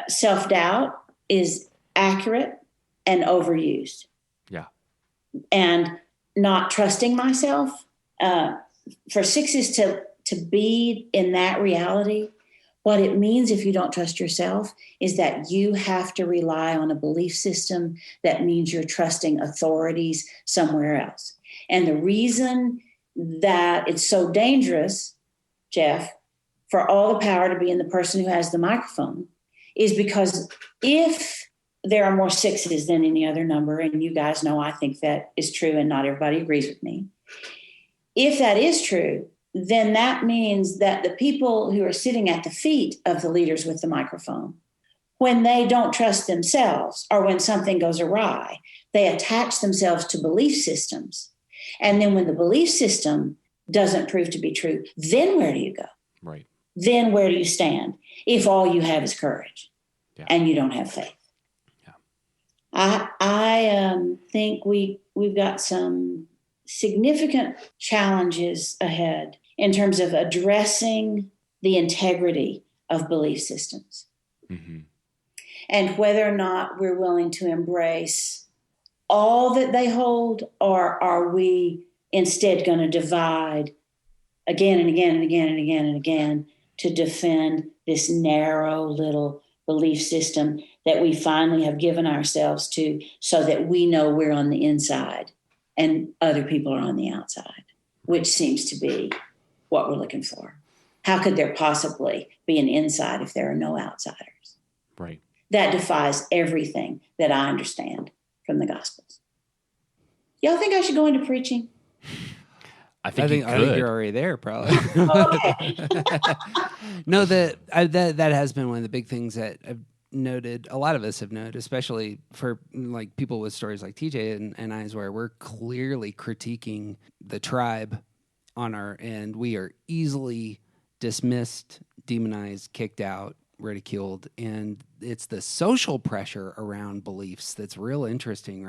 self-doubt is accurate and overused. Yeah. And not trusting myself, for sixes to be in that reality, what it means if you don't trust yourself is that you have to rely on a belief system that means you're trusting authorities somewhere else. And the reason that it's so dangerous, Jeff, for all the power to be in the person who has the microphone is because if there are more sixes than any other number, and you guys know I think that is true and not everybody agrees with me. If that is true, then that means that the people who are sitting at the feet of the leaders with the microphone, when they don't trust themselves or when something goes awry, they attach themselves to belief systems. And then when the belief system doesn't prove to be true, then where do you go? Right. Then where do you stand if all you have is courage and you don't have faith? Yeah. I think we've got some significant challenges ahead in terms of addressing the integrity of belief systems. Mm-hmm. And whether or not we're willing to embrace all that they hold, or are we instead going to divide again and again and again and again and again to defend this narrow little belief system that we finally have given ourselves to so that we know we're on the inside and other people are on the outside, which seems to be what we're looking for. How could there possibly be an inside if there are no outsiders? Right. That defies everything that I understand from the Gospels. Y'all think I should go into preaching? I think you I think could. you're already there, probably. Okay. No, that has been one of the big things that I've noted. A lot of us have noted, especially for like people with stories like TJ and I's, where we're clearly critiquing the tribe on our end. We are easily dismissed, demonized, kicked out, ridiculed, and it's the social pressure around beliefs that's real interesting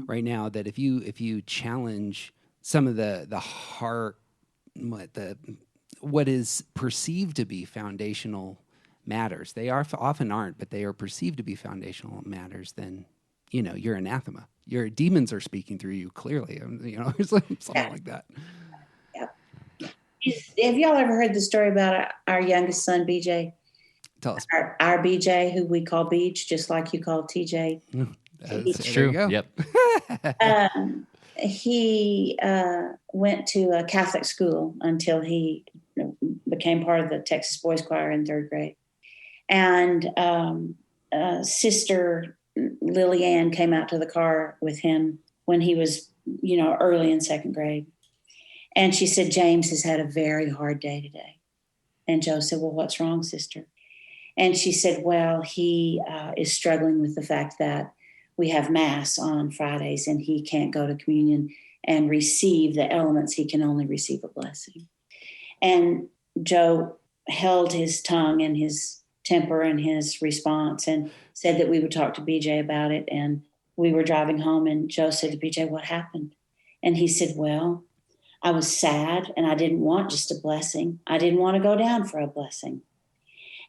right now. That if you challenge some of the heart, what is perceived to be foundational matters, they are often aren't, but they are perceived to be foundational matters, then you're anathema. Your demons are speaking through you clearly. Something like that. Have y'all ever heard the story about our youngest son, BJ? Tell us. Our BJ, who we call Beach, just like you call TJ. It's true. Yep. He went to a Catholic school until he became part of the Texas Boys Choir in 3rd grade. And Sister Lillian came out to the car with him when he was, early in 2nd grade. And she said, James has had a very hard day today. And Joe said, well, what's wrong, sister? And she said, well, he is struggling with the fact that we have Mass on Fridays and he can't go to communion and receive the elements. He can only receive a blessing. And Joe held his tongue and his temper and his response and said that we would talk to BJ about it. And we were driving home and Joe said to BJ, what happened? And he said, well, I was sad and I didn't want just a blessing. I didn't want to go down for a blessing.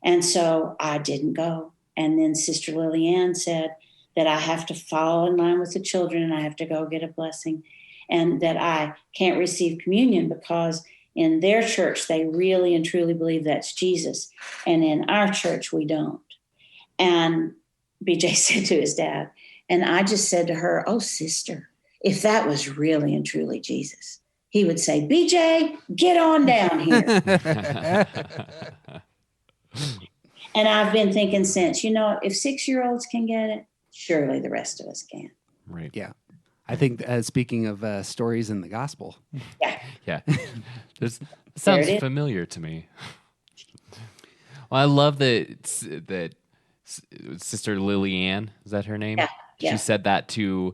And so I didn't go. And then Sister Lillian said that I have to follow in line with the children and I have to go get a blessing, and that I can't receive communion because in their church, they really and truly believe that's Jesus. And in our church, we don't. And BJ said to his dad, and I just said to her, oh, sister, if that was really and truly Jesus, he would say, BJ, get on down here. And I've been thinking since, if 6-year-olds can get it, surely the rest of us can. Right. Yeah. I think speaking of stories in the gospel. Yeah. This sounds familiar to me. Well, I love that Sister Lillian, is that her name? Yeah. She said that to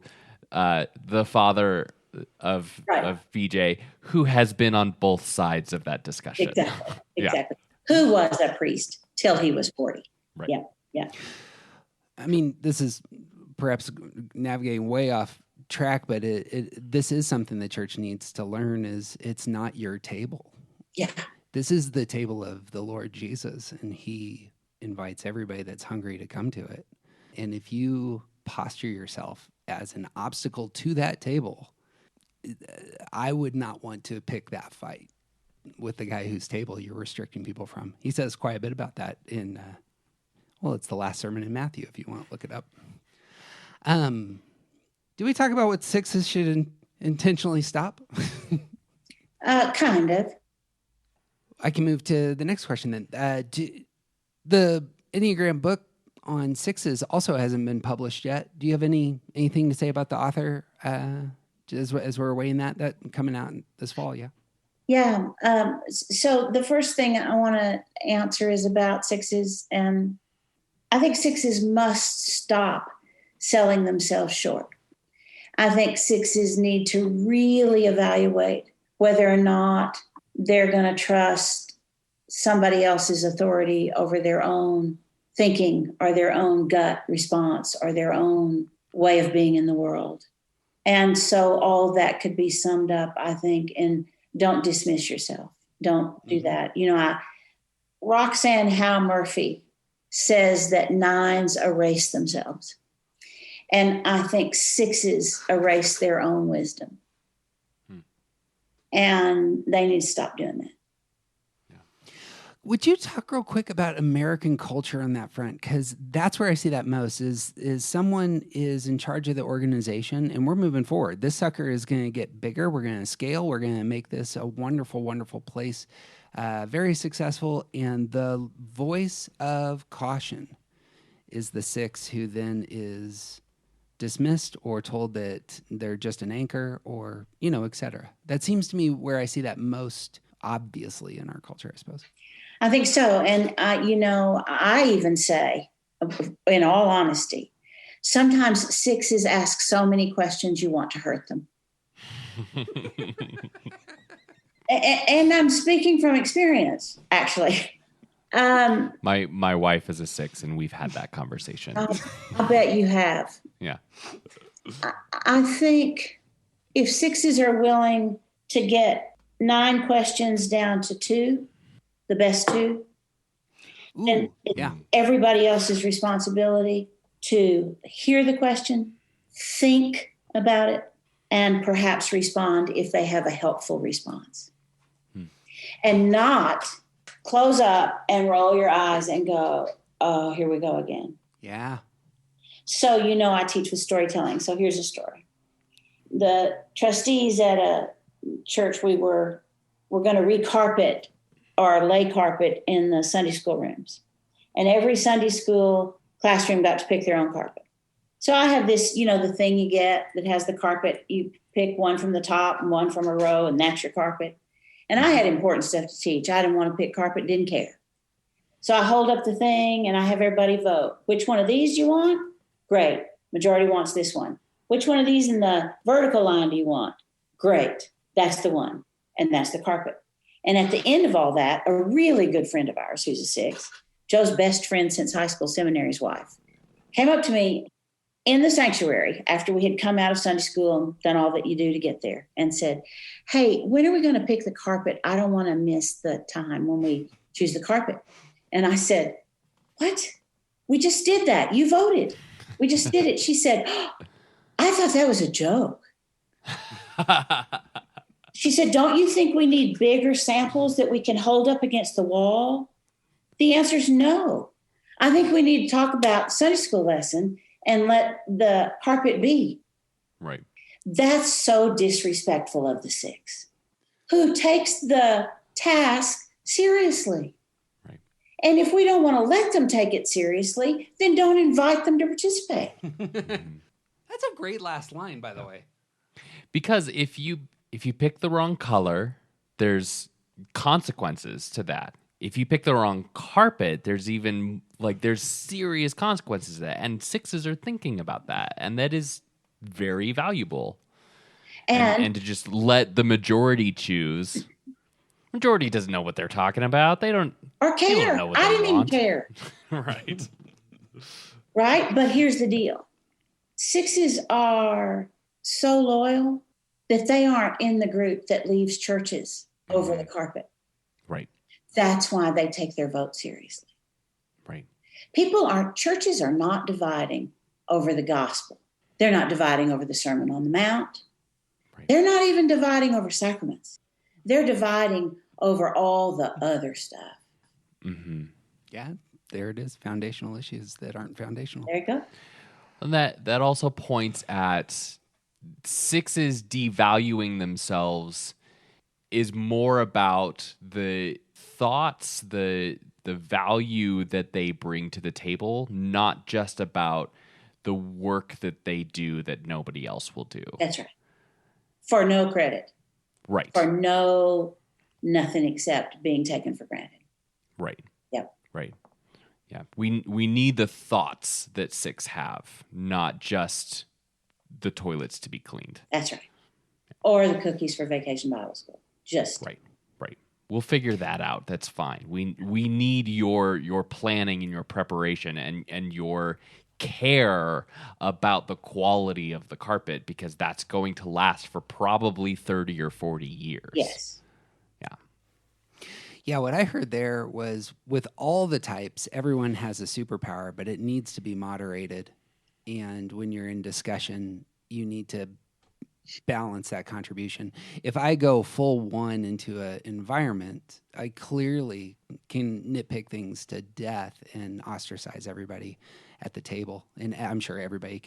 the father of BJ, who has been on both sides of that discussion. Exactly. Yeah. Who was a priest till he was 40. Right. Yeah. I mean, this is perhaps navigating way off track, but this is something the church needs to learn. Is it's not your table. Yeah. This is the table of the Lord Jesus, and he invites everybody that's hungry to come to it. And if you posture yourself as an obstacle to that table, I would not want to pick that fight with the guy whose table you're restricting people from. He says quite a bit about that in, it's the last sermon in Matthew, if you want to look it up. Do we talk about what 6s should intentionally stop? Kind of. I can move to the next question then. The Enneagram book on 6s also hasn't been published yet. Do you have anything to say about the author as we're awaiting that coming out this fall? Yeah. Yeah. So the first thing I want to answer is about 6s. And I think 6s must stop selling themselves short. I think 6s need to really evaluate whether or not they're going to trust somebody else's authority over their own thinking or their own gut response or their own way of being in the world. And so all that could be summed up, I think, in don't dismiss yourself. Don't do that. Roxanne Howe Murphy says that 9s erase themselves. And I think 6s erase their own wisdom. And they need to stop doing that. Would you talk real quick about American culture on that front? Because that's where I see that most is someone is in charge of the organization and we're moving forward. This sucker is going to get bigger. We're going to scale. We're going to make this a wonderful, wonderful place, very successful. And the voice of caution is the 6 who then is dismissed or told that they're just an anchor or, et cetera. That seems to me where I see that most obviously in our culture, I suppose. I think so. And, I even say, in all honesty, sometimes sixes ask so many questions you want to hurt them. And I'm speaking from experience, actually. My wife is a 6, and we've had that conversation. I bet you have. Yeah. I think if sixes are willing to get 9 questions down to 2, the best 2, then it's everybody else's responsibility to hear the question, think about it, and perhaps respond if they have a helpful response. And not close up and roll your eyes and go, oh, here we go again. Yeah. So, I teach with storytelling. So here's a story. The trustees at a church, we're going to recarpet or lay carpet in the Sunday school rooms. And every Sunday school classroom got to pick their own carpet. So I have this, the thing you get that has the carpet. You pick one from the top and one from a row, and that's your carpet. And I had important stuff to teach. I didn't want to pick carpet, didn't care. So I hold up the thing and I have everybody vote. Which one of these do you want? Great. Majority wants this one. Which one of these in the vertical line do you want? Great. That's the one. And that's the carpet. And at the end of all that, a really good friend of ours who's a 6, Joe's best friend since high school, seminary's wife, came up to me in the sanctuary after we had come out of Sunday school and done all that you do to get there and said, hey, when are we going to pick the carpet? I don't want to miss the time when we choose the carpet. And I said, what? We just did that. You voted. We just did it. She said, oh, I thought that was a joke. She said, don't you think we need bigger samples that we can hold up against the wall? The answer is no. I think we need to talk about Sunday school lesson and let the carpet be. Right. That's so disrespectful of the 6, who takes the task seriously. Right. And if we don't want to let them take it seriously, then don't invite them to participate. That's a great last line, by the way. Because if you pick the wrong color, there's consequences to that. If you pick the wrong carpet, there's serious consequences to that. And 6s are thinking about that. And that is very valuable. And to just let the majority choose. Majority doesn't know what they're talking about. They don't care. They don't know what I they didn't want. even care. Right. Right? But here's the deal. 6s are so loyal that they aren't in the group that leaves churches over the carpet. Right. That's why they take their vote seriously. Right. Churches are not dividing over the gospel. They're not dividing over the Sermon on the Mount. Right. They're not even dividing over sacraments. They're dividing over all the other stuff. Mm-hmm. Yeah, there it is. Foundational issues that aren't foundational. There you go. And that also points at 6s devaluing themselves is more about the thoughts, the value that they bring to the table, not just about the work that they do that nobody else will do. That's right. For no credit. Right. For nothing except being taken for granted. Right. Yep. Right. Yeah. We need the thoughts that 6 have, not just the toilets to be cleaned. That's right. Or the cookies for Vacation Bible School. Just right. We'll figure that out. That's fine. We need your planning and your preparation and your care about the quality of the carpet, because that's going to last for probably 30 or 40 years. Yes. Yeah, what I heard there was with all the types, everyone has a superpower, but it needs to be moderated. And when you're in discussion, you need to balance that contribution. If I go full 1 into an environment, I clearly can nitpick things to death and ostracize everybody at the table. And I'm sure everybody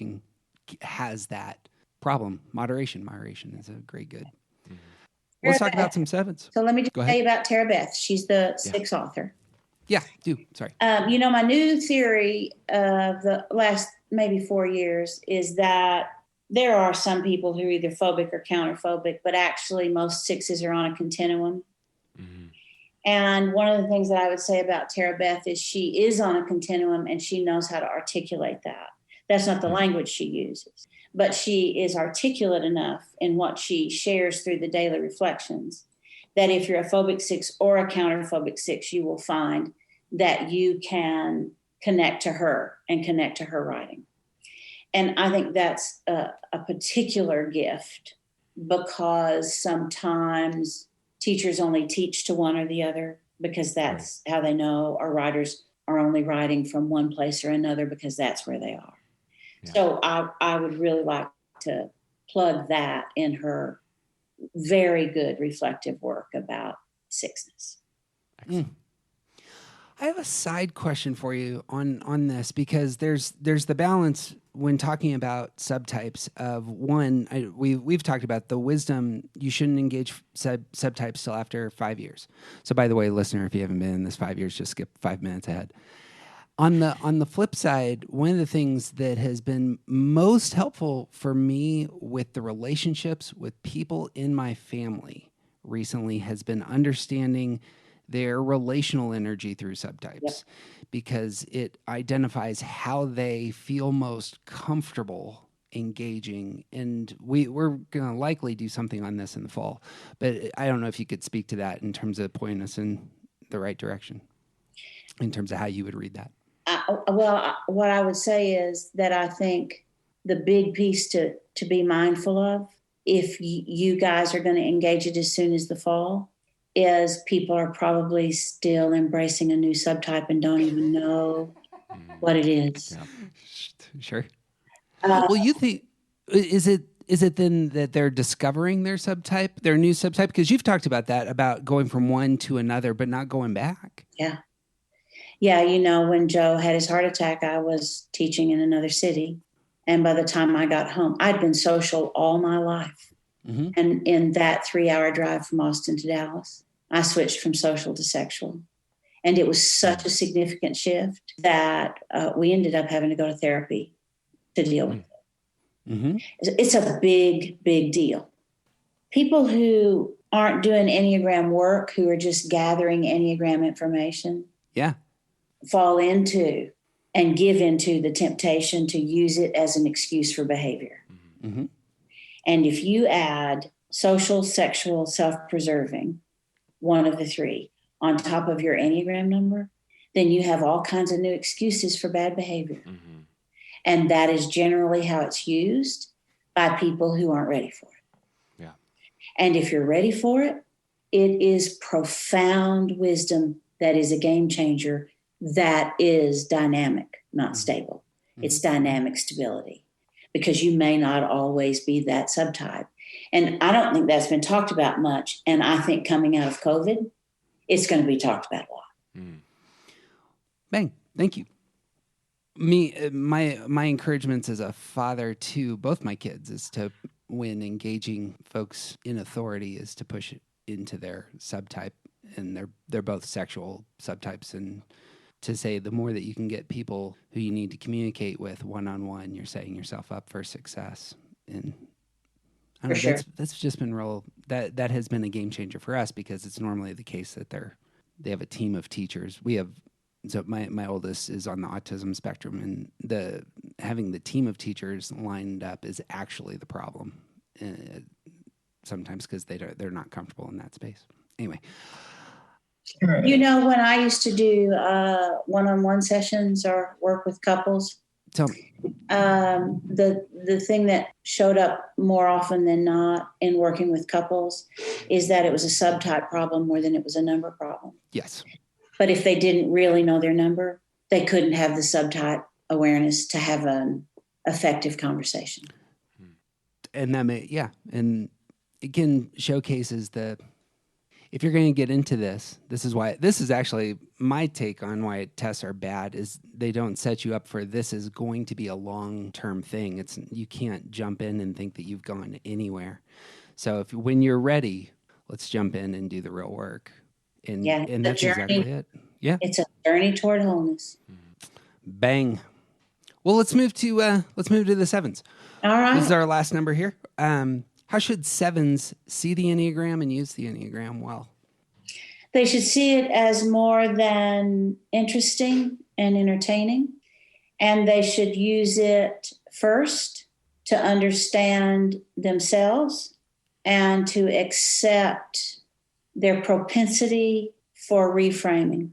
has that problem. Moderation is a great good. Mm-hmm. Let's talk about some 7s. So let me just tell you about Tara Beth. She's the 6th author. Yeah, do. Sorry. My new theory of the last maybe 4 years is that there are some people who are either phobic or counterphobic, but actually most sixes are on a continuum. Mm-hmm. And one of the things that I would say about Tara Beth is she is on a continuum and she knows how to articulate that. That's not the language she uses, but she is articulate enough in what she shares through the daily reflections that if you're a phobic six or a counterphobic six, you will find that you can connect to her and connect to her writing. And I think that's a particular gift because sometimes teachers only teach to one or the other because that's how they know, or writers are only writing from one place or another because that's where they are. Yeah. So I would really like to plug that in her very good reflective work about sixness. Excellent. I have a side question for you on this because there's the balance when talking about subtypes of one. We've talked about the wisdom. You shouldn't engage subtypes till after 5 years. So by the way, listener, if you haven't been in this 5 years, just skip 5 minutes ahead. On the flip side, one of the things that has been most helpful for me with the relationships with people in my family recently has been understanding their relational energy through subtypes, because it identifies how they feel most comfortable engaging. And we're going to likely do something on this in the fall, but I don't know if you could speak to that in terms of pointing us in the right direction in terms of how you would read that. What I would say is that I think the big piece to be mindful of, if you guys are going to engage it as soon as the fall, is people are probably still embracing a new subtype and don't even know what it is. Yeah. Sure. Well, you think, is it then that they're discovering their new subtype? Because you've talked about that, about going from one to another, but not going back. Yeah. Yeah, when Joe had his heart attack, I was teaching in another city. And by the time I got home, I'd been social all my life. Mm-hmm. And in that 3-hour drive from Austin to Dallas, I switched from social to sexual. And it was such a significant shift that we ended up having to go to therapy to deal with it. Mm-hmm. It's a big, big deal. People who aren't doing Enneagram work, who are just gathering Enneagram information, fall into and give into the temptation to use it as an excuse for behavior. Mm-hmm. And if you add social, sexual, self-preserving, one of the three, on top of your Enneagram number, then you have all kinds of new excuses for bad behavior. Mm-hmm. And that is generally how it's used by people who aren't ready for it. Yeah. And if you're ready for it, it is profound wisdom that is a game changer, that is dynamic, not stable. Mm-hmm. It's dynamic stability, because you may not always be that subtype. And I don't think that's been talked about much. And I think coming out of COVID, it's going to be talked about a lot. Mm. Bang. Thank you. My encouragements as a father to both my kids is to, when engaging folks in authority, is to push it into their subtype. And they're both sexual subtypes. And to say the more that you can get people who you need to communicate with one-on-one, you're setting yourself up for success. And I don't know, sure. That's just been real. That has been a game changer for us, because it's normally the case that they have a team of teachers. So my oldest is on the autism spectrum, and having the team of teachers lined up is actually the problem. Sometimes because they're not comfortable in that space. Anyway. Sure. When I used to do one-on-one sessions or work with couples, tell me. The thing that showed up more often than not in working with couples is that it was a subtype problem more than it was a number problem. Yes. But if they didn't really know their number, they couldn't have the subtype awareness to have an effective conversation. And and again, showcases if you're going to get into this is actually my take on why tests are bad, is they don't set you up for, this is going to be a long-term thing. You can't jump in and think that you've gone anywhere. So when you're ready, let's jump in and do the real work. And that's journey, exactly it. Yeah. It's a journey toward wholeness. Bang. Well, let's move to the sevens. All right. This is our last number here. How should sevens see the Enneagram and use the Enneagram well? They should see it as more than interesting and entertaining, and they should use it first to understand themselves and to accept their propensity for reframing,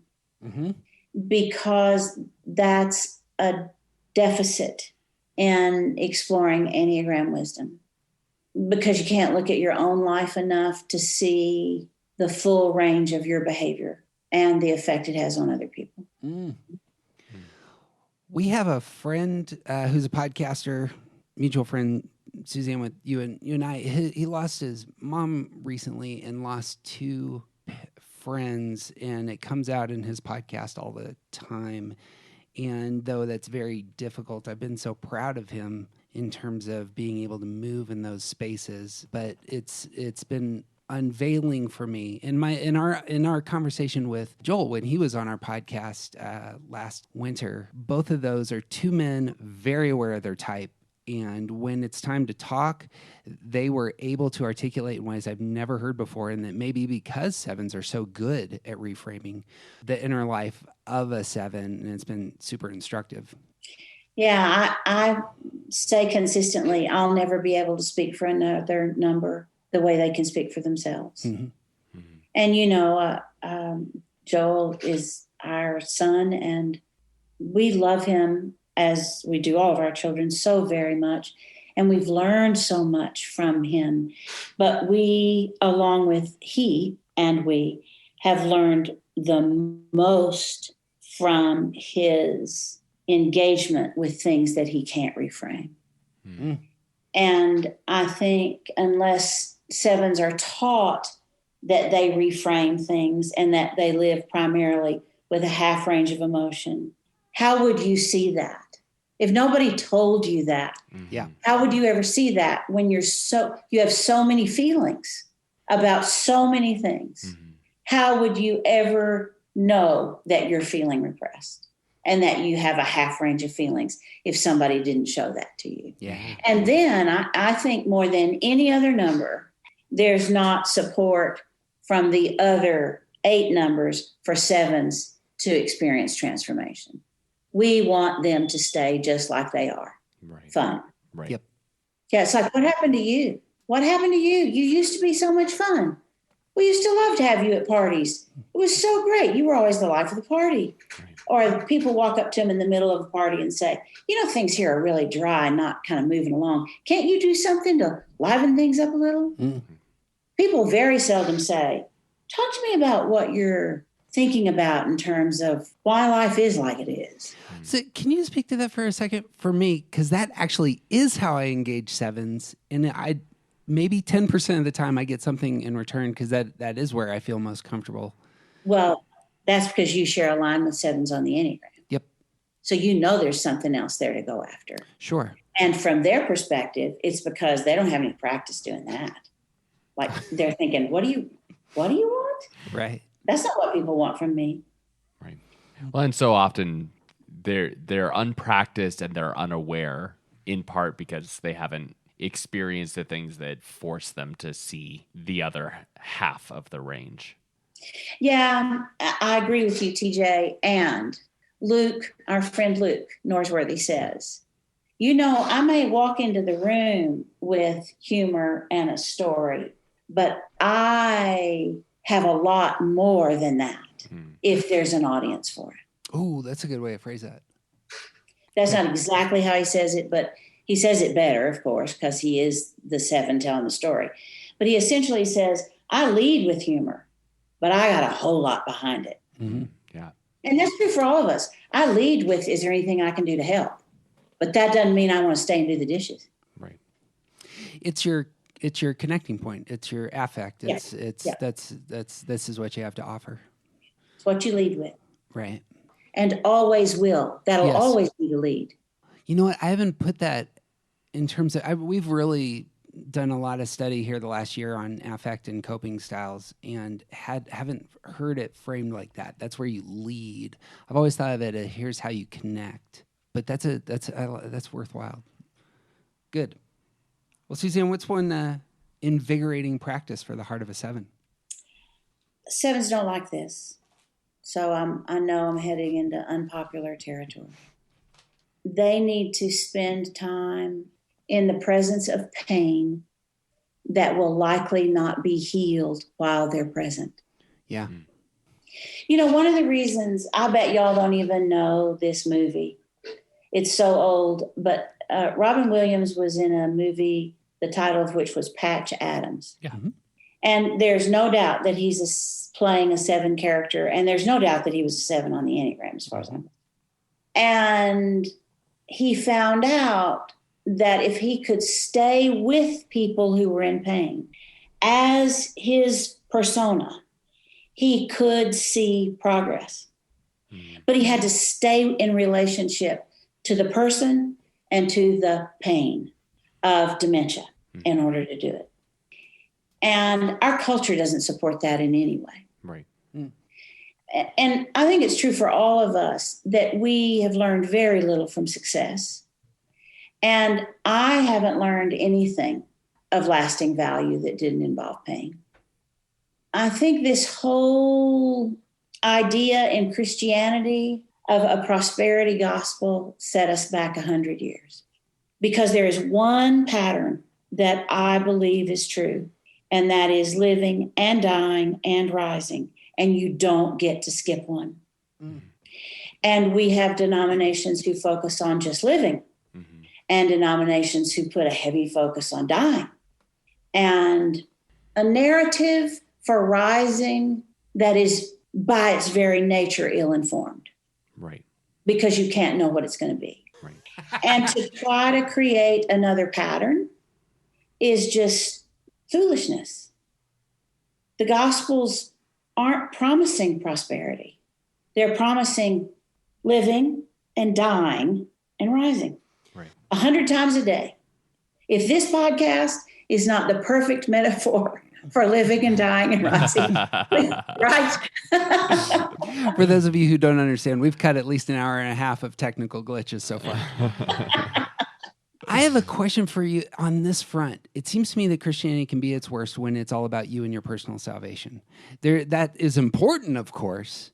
because that's a deficit in exploring Enneagram wisdom, because you can't look at your own life enough to see the full range of your behavior and the effect it has on other people. We have a friend who's a podcaster, mutual friend, Suzanne, with you and I. He lost his mom recently and lost two friends, and it comes out in his podcast all the time. And though that's very difficult, I've been so proud of him in terms of being able to move in those spaces. But it's been unveiling for me in our conversation with Joel when he was on our podcast last winter. Both of those are two men very aware of their type, and when it's time to talk, they were able to articulate in ways I've never heard before. And that maybe because sevens are so good at reframing the inner life of a seven, and it's been super instructive. Yeah, I say consistently, I'll never be able to speak for another number the way they can speak for themselves. And, Joel is our son, and we love him as we do all of our children so very much. And we've learned so much from him. But we, along with he and we, have learned the most from his engagement with things that he can't reframe. And I think unless sevens are taught that they reframe things and that they live primarily with a half range of emotion, how would you see that? If nobody told you that, how would you ever see that when you have so many feelings about so many things? How would you ever know that you're feeling repressed and that you have a half range of feelings if somebody didn't show that to you? And then I think more than any other number, there's not support from the other 8 numbers for sevens to experience transformation. We want them to stay just like they are. Fun. Yep. Yeah, it's like, what happened to you? What happened to you? You used to be so much fun. We used to love to have you at parties. It was so great. You were always the life of the party. Or people walk up to them in the middle of the party and say, things here are really dry and not kind of moving along. Can't you do something to liven things up a little? People very seldom say, talk to me about what you're thinking about in terms of why life is like it is. So can you speak to that for a second for me? Because that actually is how I engage sevens. And maybe 10% of the time I get something in return, because that is where I feel most comfortable. Well, that's because you share a line with sevens on the Enneagram. Yep. So there's something else there to go after. Sure. And from their perspective, it's because they don't have any practice doing that. Like they're thinking, what do you want? Right. That's not what people want from me. Right. Well, and so often they're unpracticed and they're unaware, in part because they haven't experienced the things that force them to see the other half of the range. Yeah, I agree with you, TJ. And Luke, our friend Luke Norsworthy says, I may walk into the room with humor and a story, but I have a lot more than that if there's an audience for it. Oh, that's a good way to phrase that. That's not exactly how he says it, but he says it better, of course, because he is the 7 telling the story. But he essentially says, I lead with humor, but I got a whole lot behind it. Yeah. And that's true for all of us. I lead with, is there anything I can do to help? But that doesn't mean I want to stay and do the dishes. Right. It's your connecting point. It's your affect. This is what you have to offer. It's what you lead with. Right. And always will. That'll always be the lead. You know what? I haven't put that in terms of, we've really done a lot of study here the last year on affect and coping styles, and haven't heard it framed like that. That's where you lead. I've always thought of it as here's how you connect. but that's worthwhile. Good. Well, Suzanne, what's one invigorating practice for the heart of a 7? 7s don't like this. So I know I'm heading into unpopular territory. They need to spend time in the presence of pain that will likely not be healed while they're present. Yeah. You know, one of the reasons, I bet y'all don't even know this movie. It's so old, but Robin Williams was in a movie, the title of which was Patch Adams. Yeah. And there's no doubt that he's playing a 7 character, and there's no doubt that he was a 7 on the Enneagram, as far as I know. And he found out that if he could stay with people who were in pain as his persona, he could see progress. But he had to stay in relationship to the person and to the pain of dementia in order to do it. And our culture doesn't support that in any way. Right. And I think it's true for all of us that we have learned very little from success. And I haven't learned anything of lasting value that didn't involve pain. I think this whole idea in Christianity of a prosperity gospel set us back 100 years. Because there is one pattern that I believe is true, and that is living and dying and rising, and you don't get to skip one. And we have denominations who focus on just living, and denominations who put a heavy focus on dying. And a narrative for rising that is by its very nature ill-informed. Right. Because you can't know what it's going to be. Right. And to try to create another pattern is just foolishness. The Gospels aren't promising prosperity. They're promising living and dying and rising. Right. 100 times a day. If this podcast is not the perfect metaphor for living and dying and rising, right? For those of you who don't understand, we've cut at least an hour and a half of technical glitches so far. I have a question for you on this front. It seems to me that Christianity can be its worst when it's all about you and your personal salvation. That is important, of course,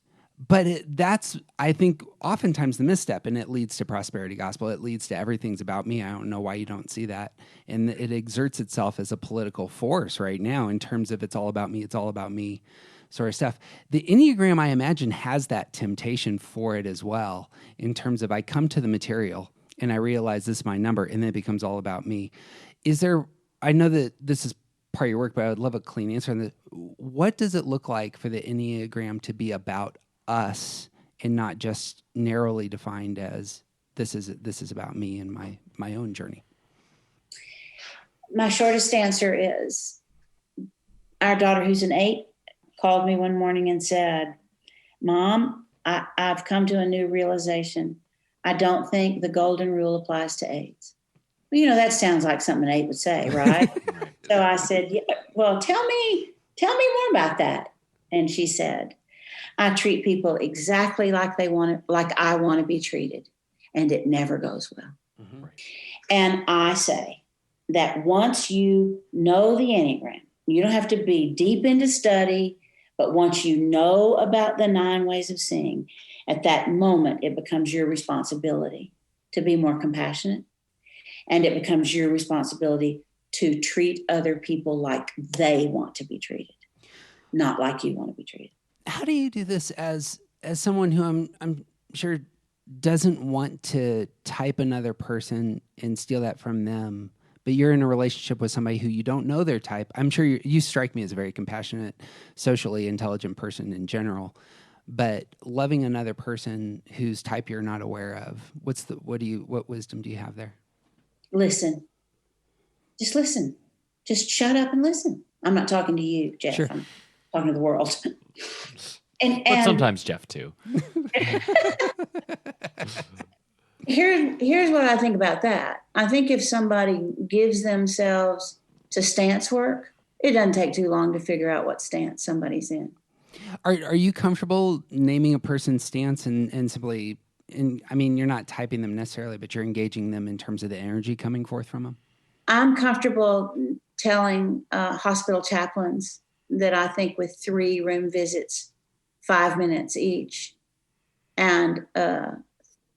but that's, I think, oftentimes the misstep, and it leads to prosperity gospel. It leads to everything's about me. I don't know why you don't see that. And it exerts itself as a political force right now in terms of it's all about me sort of stuff. The Enneagram, I imagine, has that temptation for it as well in terms of I come to the material and I realize this is my number, and then it becomes all about me. I know that this is part of your work, but I would love a clean answer on this. What does it look like for the Enneagram to be about us and not just narrowly defined as this is about me and my own journey? My shortest answer is our daughter, who's an 8, called me one morning and said, "Mom, I've come to a new realization. I don't think the golden rule applies to 8s." Well, you know, that sounds like something an 8 would say, right? So I said, "Yeah, well, tell me more about that." And she said, "I treat people exactly like I want to be treated, and it never goes well." Mm-hmm. And I say that once you know the Enneagram, you don't have to be deep into study, but once you know about the 9 ways of seeing, at that moment, it becomes your responsibility to be more compassionate, and it becomes your responsibility to treat other people like they want to be treated, not like you want to be treated. How do you do this as someone who I'm sure doesn't want to type another person and steal that from them, but you're in a relationship with somebody who you don't know their type? I'm sure you strike me as a very compassionate, socially intelligent person in general, but loving another person whose type you're not aware of, what wisdom do you have there? Listen. Just listen. Just shut up and listen. I'm not talking to you, Jeff. Sure. I'm talking to the world. But sometimes Jeff too. Here's what I think about that. I think if somebody gives themselves to stance work, it doesn't take too long to figure out what stance somebody's in. Are you comfortable naming a person's stance and simply I mean, you're not typing them necessarily, but you're engaging them in terms of the energy coming forth from them? I'm comfortable telling hospital chaplains that I think with 3 room visits, 5 minutes each, and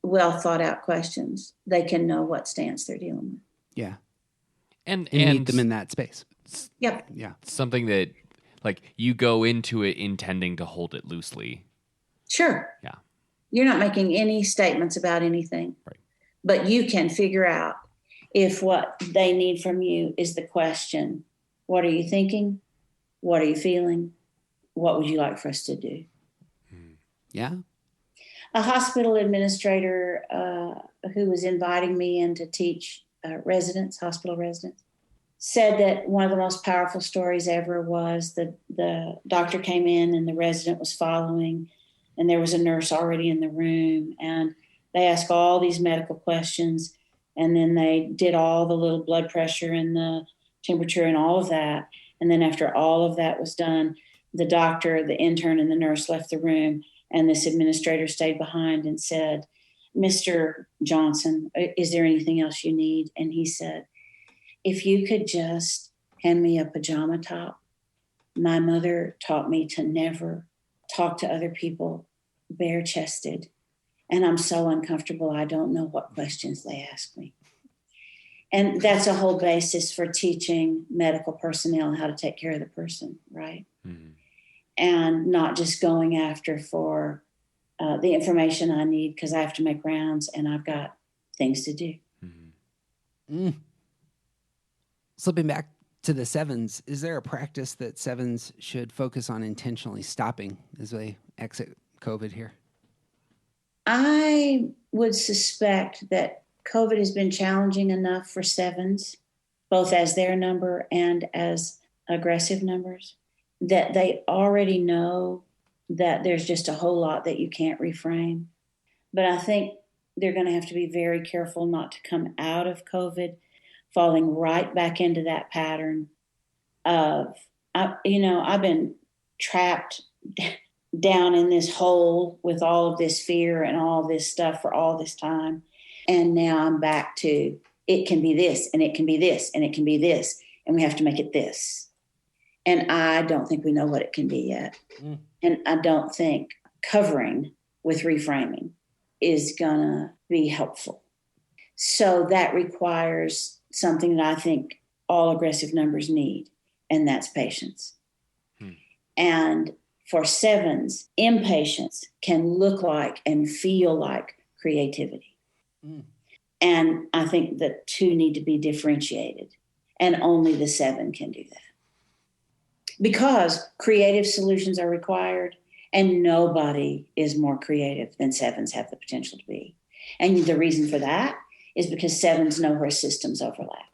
well thought out questions, they can know what stance they're dealing with. Yeah. And meet them in that space. Yep. Yeah. Something that, like, you go into it intending to hold it loosely. Sure. Yeah. You're not making any statements about anything. Right. But you can figure out if what they need from you is the question, what are you thinking? What are you feeling? What would you like for us to do? Yeah. A hospital administrator who was inviting me in to teach hospital residents, said that one of the most powerful stories ever was the doctor came in and the resident was following, and there was a nurse already in the room, and they asked all these medical questions, and then they did all the little blood pressure and the temperature and all of that. And then after all of that was done, the doctor, the intern, and the nurse left the room, and this administrator stayed behind and said, "Mr. Johnson, is there anything else you need?" And he said, "If you could just hand me a pajama top. My mother taught me to never talk to other people bare-chested, and I'm so uncomfortable, I don't know what questions they ask me." And that's a whole basis for teaching medical personnel how to take care of the person, right? Mm-hmm. And not just going after for the information I need because I have to make rounds and I've got things to do. Mm-hmm. Slipping back to the 7s, is there a practice that 7s should focus on intentionally stopping as they exit COVID here? I would suspect that COVID has been challenging enough for 7s, both as their number and as aggressive numbers, that they already know that there's just a whole lot that you can't reframe. But I think they're going to have to be very careful not to come out of COVID falling right back into that pattern of, I've been trapped down in this hole with all of this fear and all this stuff for all this time. And now I'm back to, it can be this, and it can be this, and it can be this, and we have to make it this. And I don't think we know what it can be yet. Mm. And I don't think covering with reframing is going to be helpful. So that requires something that I think all aggressive numbers need, and that's patience. And for 7s, impatience can look like and feel like creativity. And I think the 2 need to be differentiated, and only the 7 can do that. Because creative solutions are required, and nobody is more creative than 7s have the potential to be. And the reason for that is because 7s know where systems overlap.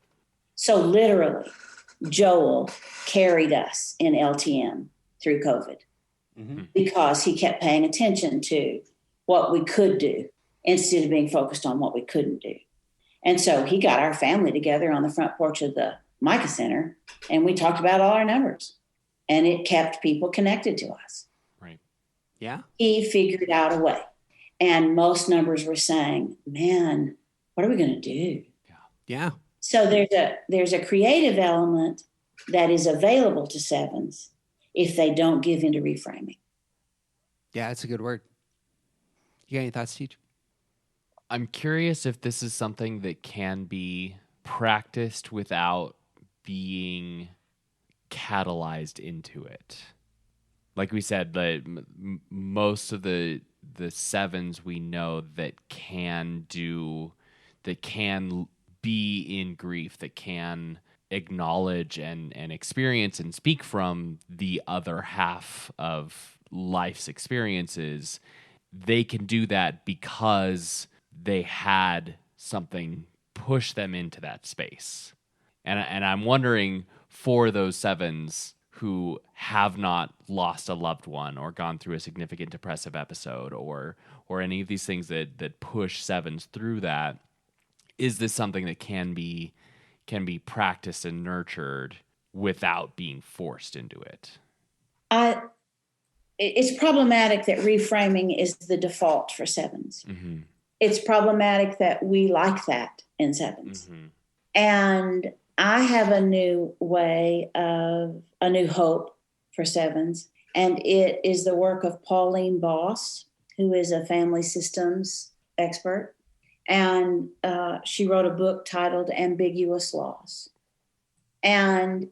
So literally, Joel carried us in LTM through COVID because he kept paying attention to what we could do instead of being focused on what we couldn't do. And so he got our family together on the front porch of the Micah Center, and we talked about all our numbers, and it kept people connected to us. Right. Yeah. He figured out a way. And most numbers were saying, man, what are we going to do? Yeah. So there's a creative element that is available to 7s if they don't give into reframing. Yeah, that's a good word. You got any thoughts, Teach? I'm curious if this is something that can be practiced without being catalyzed into it. Like we said, most of the 7s we know that can be in grief, that can acknowledge and experience and speak from the other half of life's experiences. They can do that because they had something push them into that space. And I'm wondering, for those 7s who have not lost a loved one or gone through a significant depressive episode or any of these things that push 7s through that, is this something that can be practiced and nurtured without being forced into it? It's problematic that reframing is the default for 7s. it's problematic that we like that in sevens. Mm-hmm. And I have a new hope for sevens. And it is the work of Pauline Boss, who is a family systems expert. And she wrote a book titled Ambiguous Loss. And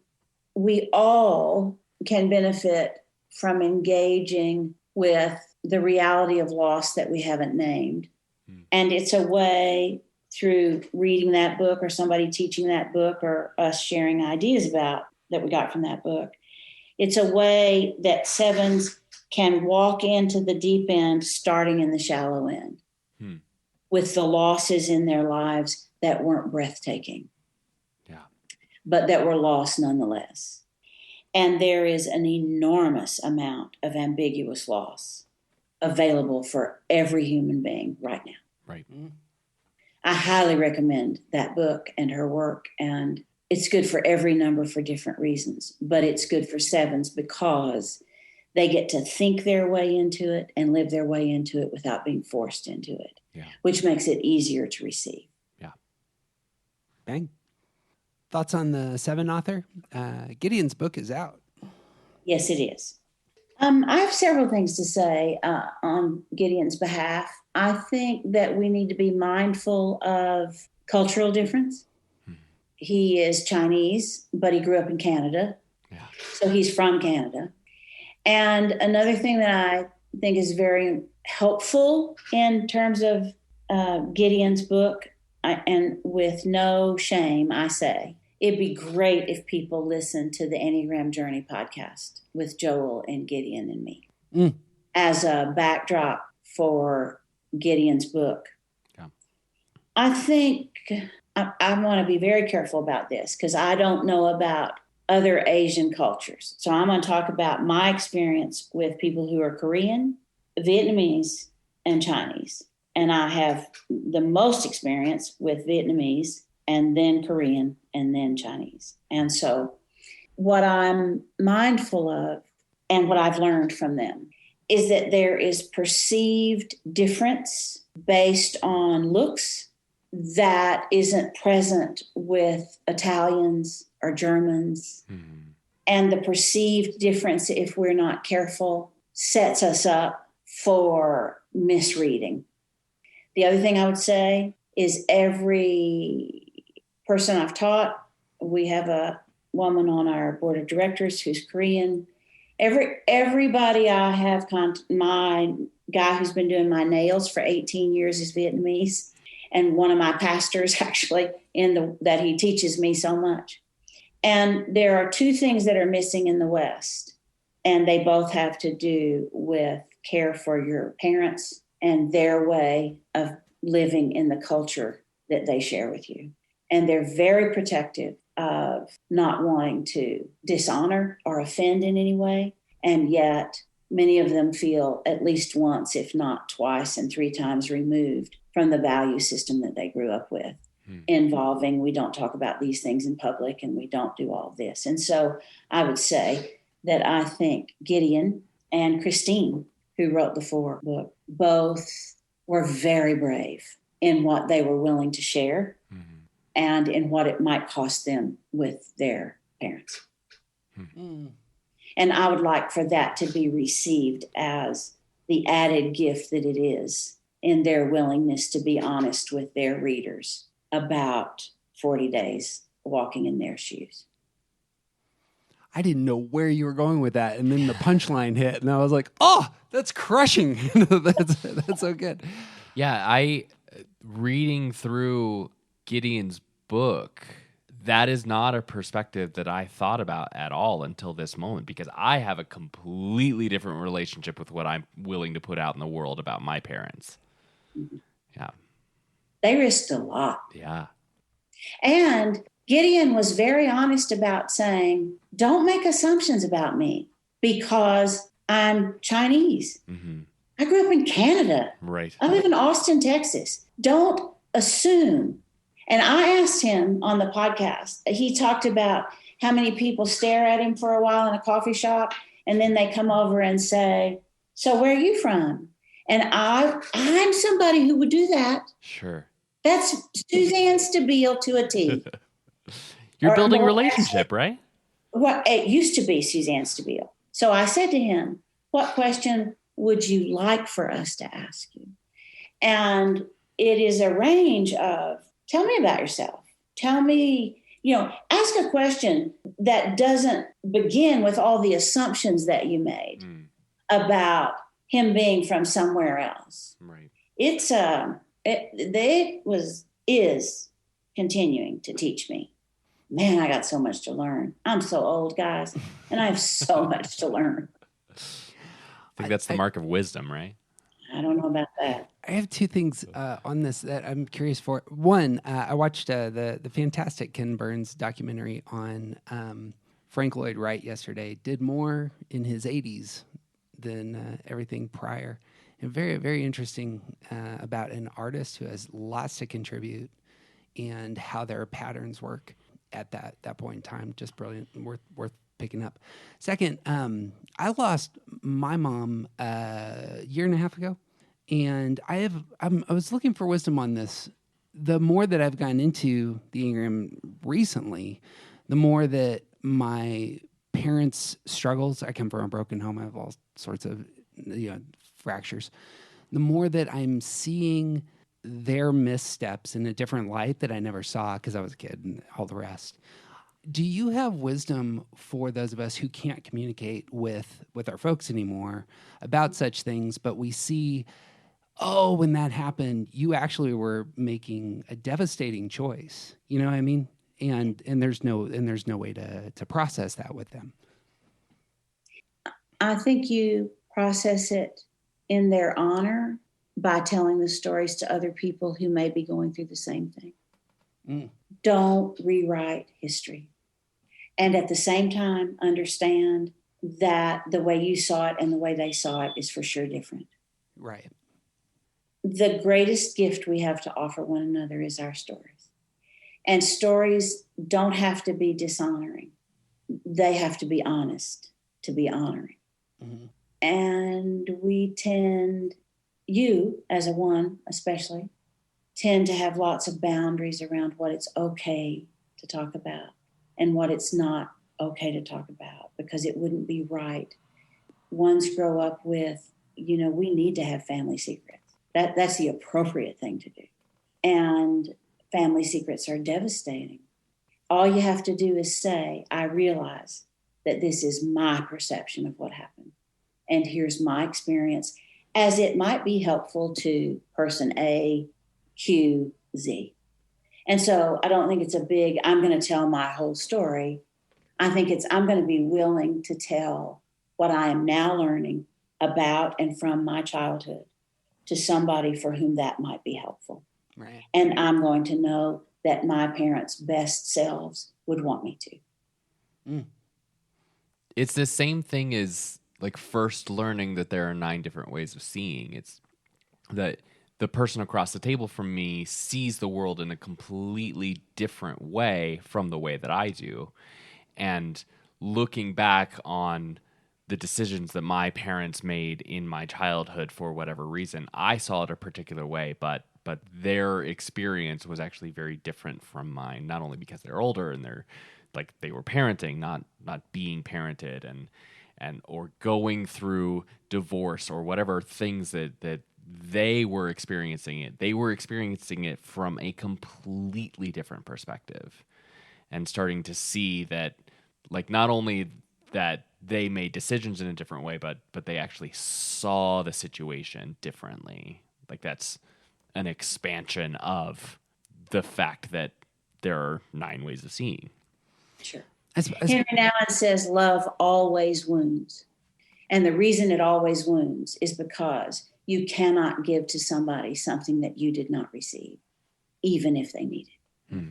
we all can benefit from engaging with the reality of loss that we haven't named. And it's a way, through reading that book or somebody teaching that book or us sharing ideas about that we got from that book, it's a way that sevens can walk into the deep end starting in the shallow end with the losses in their lives that weren't breathtaking, but that were lost nonetheless. And there is an enormous amount of ambiguous loss available for every human being right now. Right. I highly recommend that book and her work. And it's good for every number for different reasons, but it's good for sevens because they get to think their way into it and live their way into it without being forced into it, which makes it easier to receive. Yeah. Bang. Thoughts on the 7 author? Gideon's book is out. Yes, it is. I have several things to say on Gideon's behalf. I think that we need to be mindful of cultural difference. He is Chinese, but he grew up in Canada. Yeah. So he's from Canada. And another thing that I think is very helpful in terms of Gideon's book, and with no shame, I say, it'd be great if people listen to the Enneagram Journey podcast with Joel and Gideon and me as a backdrop for Gideon's book. Yeah. I think I want to be very careful about this because I don't know about other Asian cultures. So I'm going to talk about my experience with people who are Korean, Vietnamese, and Chinese. And I have the most experience with Vietnamese and then Korean and then Chinese. And so what I'm mindful of and what I've learned from them is that there is perceived difference based on looks that isn't present with Italians or Germans. Mm-hmm. And the perceived difference, if we're not careful, sets us up for misreading. The other thing I would say is every person I've taught, we have a woman on our board of directors who's Korean. Everybody I have, my guy who's been doing my nails for 18 years is Vietnamese. And one of my pastors actually that he teaches me so much. And there are two things that are missing in the West. And they both have to do with care for your parents and their way of living in the culture that they share with you. And they're very protective of not wanting to dishonor or offend in any way. And yet many of them feel at least once, if not twice and 3 times removed from the value system that they grew up with, involving we don't talk about these things in public and we don't do all this. And so I would say that I think Gideon and Christine, who wrote the foreword, both were very brave in what they were willing to share and in what it might cost them with their parents. And I would like for that to be received as the added gift that it is in their willingness to be honest with their readers about 40 days walking in their shoes. I didn't know where you were going with that. And then the punchline hit and I was like, oh, that's crushing. that's so good. Yeah. Reading through Gideon's book, that is not a perspective that I thought about at all until this moment, because I have a completely different relationship with what I'm willing to put out in the world about my parents. Yeah. They risked a lot. Yeah. And Gideon was very honest about saying, don't make assumptions about me because I'm Chinese. Mm-hmm. I grew up in Canada. Right. I live in Austin, Texas. Don't assume. And I asked him on the podcast, he talked about how many people stare at him for a while in a coffee shop, and then they come over and say, so where are you from? And I'm somebody who would do that. Sure. That's Suzanne Stabile to a T. You're building more relationship, right? What it used to be Suzanne Stabile. So I said to him, what question would you like for us to ask you? And it is a range of, tell me about yourself. Tell me, ask a question that doesn't begin with all the assumptions that you made about him being from somewhere else. Right. It's is continuing to teach me. Man, I got so much to learn. I'm so old, guys, and I have so much to learn. I think that's the mark of wisdom, right? I don't know about that. I have two things on this that I'm curious for. One, I watched the fantastic Ken Burns documentary on Frank Lloyd Wright yesterday. Did more in his 80s than everything prior. And very, very interesting about an artist who has lots to contribute and how their patterns work at that point in time. Just brilliant, worth picking up. Second, I lost my mom a year and a half ago, and I was looking for wisdom on this. The more that I've gotten into the Enneagram recently, the more that my parents' struggles, I come from a broken home, I have all sorts of fractures, the more that I'm seeing their missteps in a different light that I never saw because I was a kid and all the rest. Do you have wisdom for those of us who can't communicate with our folks anymore about such things, but we see, when that happened, you actually were making a devastating choice. You know what I mean? And there's no way to process that with them. I think you process it in their honor by telling the stories to other people who may be going through the same thing. Don't rewrite history. And at the same time, understand that the way you saw it and the way they saw it is for sure different. Right. The greatest gift we have to offer one another is our stories. And stories don't have to be dishonoring. They have to be honest to be honoring. Mm-hmm. And we tend, you as a one especially, tend to have lots of boundaries around what it's okay to talk about and what it's not okay to talk about because it wouldn't be right. Ones grow up with, we need to have family secrets. That's the appropriate thing to do. And family secrets are devastating. All you have to do is say, I realize that this is my perception of what happened. And here's my experience, as it might be helpful to person A, Q, Z. And so I don't think it's a big, I'm going to tell my whole story. I think I'm going to be willing to tell what I am now learning about and from my childhood to somebody for whom that might be helpful. Right. And I'm going to know that my parents' best selves would want me to. It's the same thing as like first learning that there are 9 different ways of seeing. It's that the person across the table from me sees the world in a completely different way from the way that I do. And looking back on the decisions that my parents made in my childhood for whatever reason, I saw it a particular way, but their experience was actually very different from mine, not only because they're older and they were parenting, not being parented and or going through divorce or whatever things that they were experiencing it. They were experiencing it from a completely different perspective and starting to see that not only that they made decisions in a different way, but they actually saw the situation differently. That's an expansion of the fact that there are 9 ways of seeing. Sure. Henry Nouwen says love always wounds. And the reason it always wounds is because you cannot give to somebody something that you did not receive, even if they need it.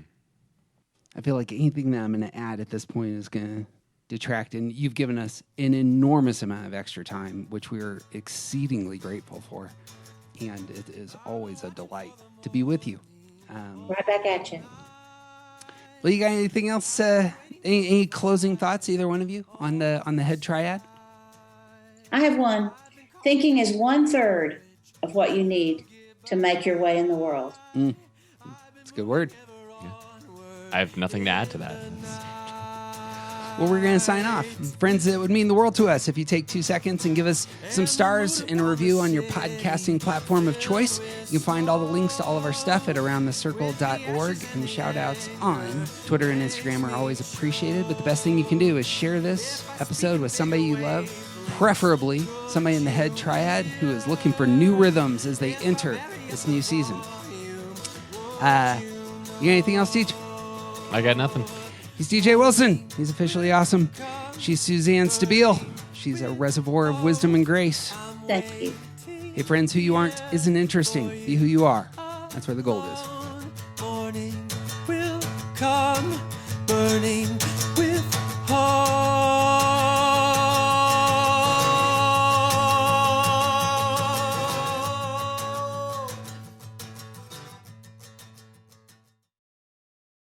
I feel like anything that I'm going to add at this point is going to detract. And you've given us an enormous amount of extra time, which we are exceedingly grateful for. And it is always a delight to be with you. Right back at you. Well, you got anything else? Any closing thoughts, either one of you, on the head triad? I have one. Thinking is 1/3 of what you need to make your way in the world. It's a good word. I have nothing to add to that. Well, we're going to sign off. Friends, it would mean the world to us if you take 2 seconds and give us some stars and a review on your podcasting platform of choice. You can find all the links to all of our stuff at aroundthecircle.org, and the shout-outs on Twitter and Instagram are always appreciated. But the best thing you can do is share this episode with somebody you love, preferably somebody in the head triad who is looking for new rhythms as they enter this new season. You got anything else, Teach? I got nothing. He's DJ Wilson. He's officially awesome. She's Suzanne Stabile. She's a reservoir of wisdom and grace. Thank you. Hey, friends, who you aren't isn't interesting. Be who you are. That's where the gold is.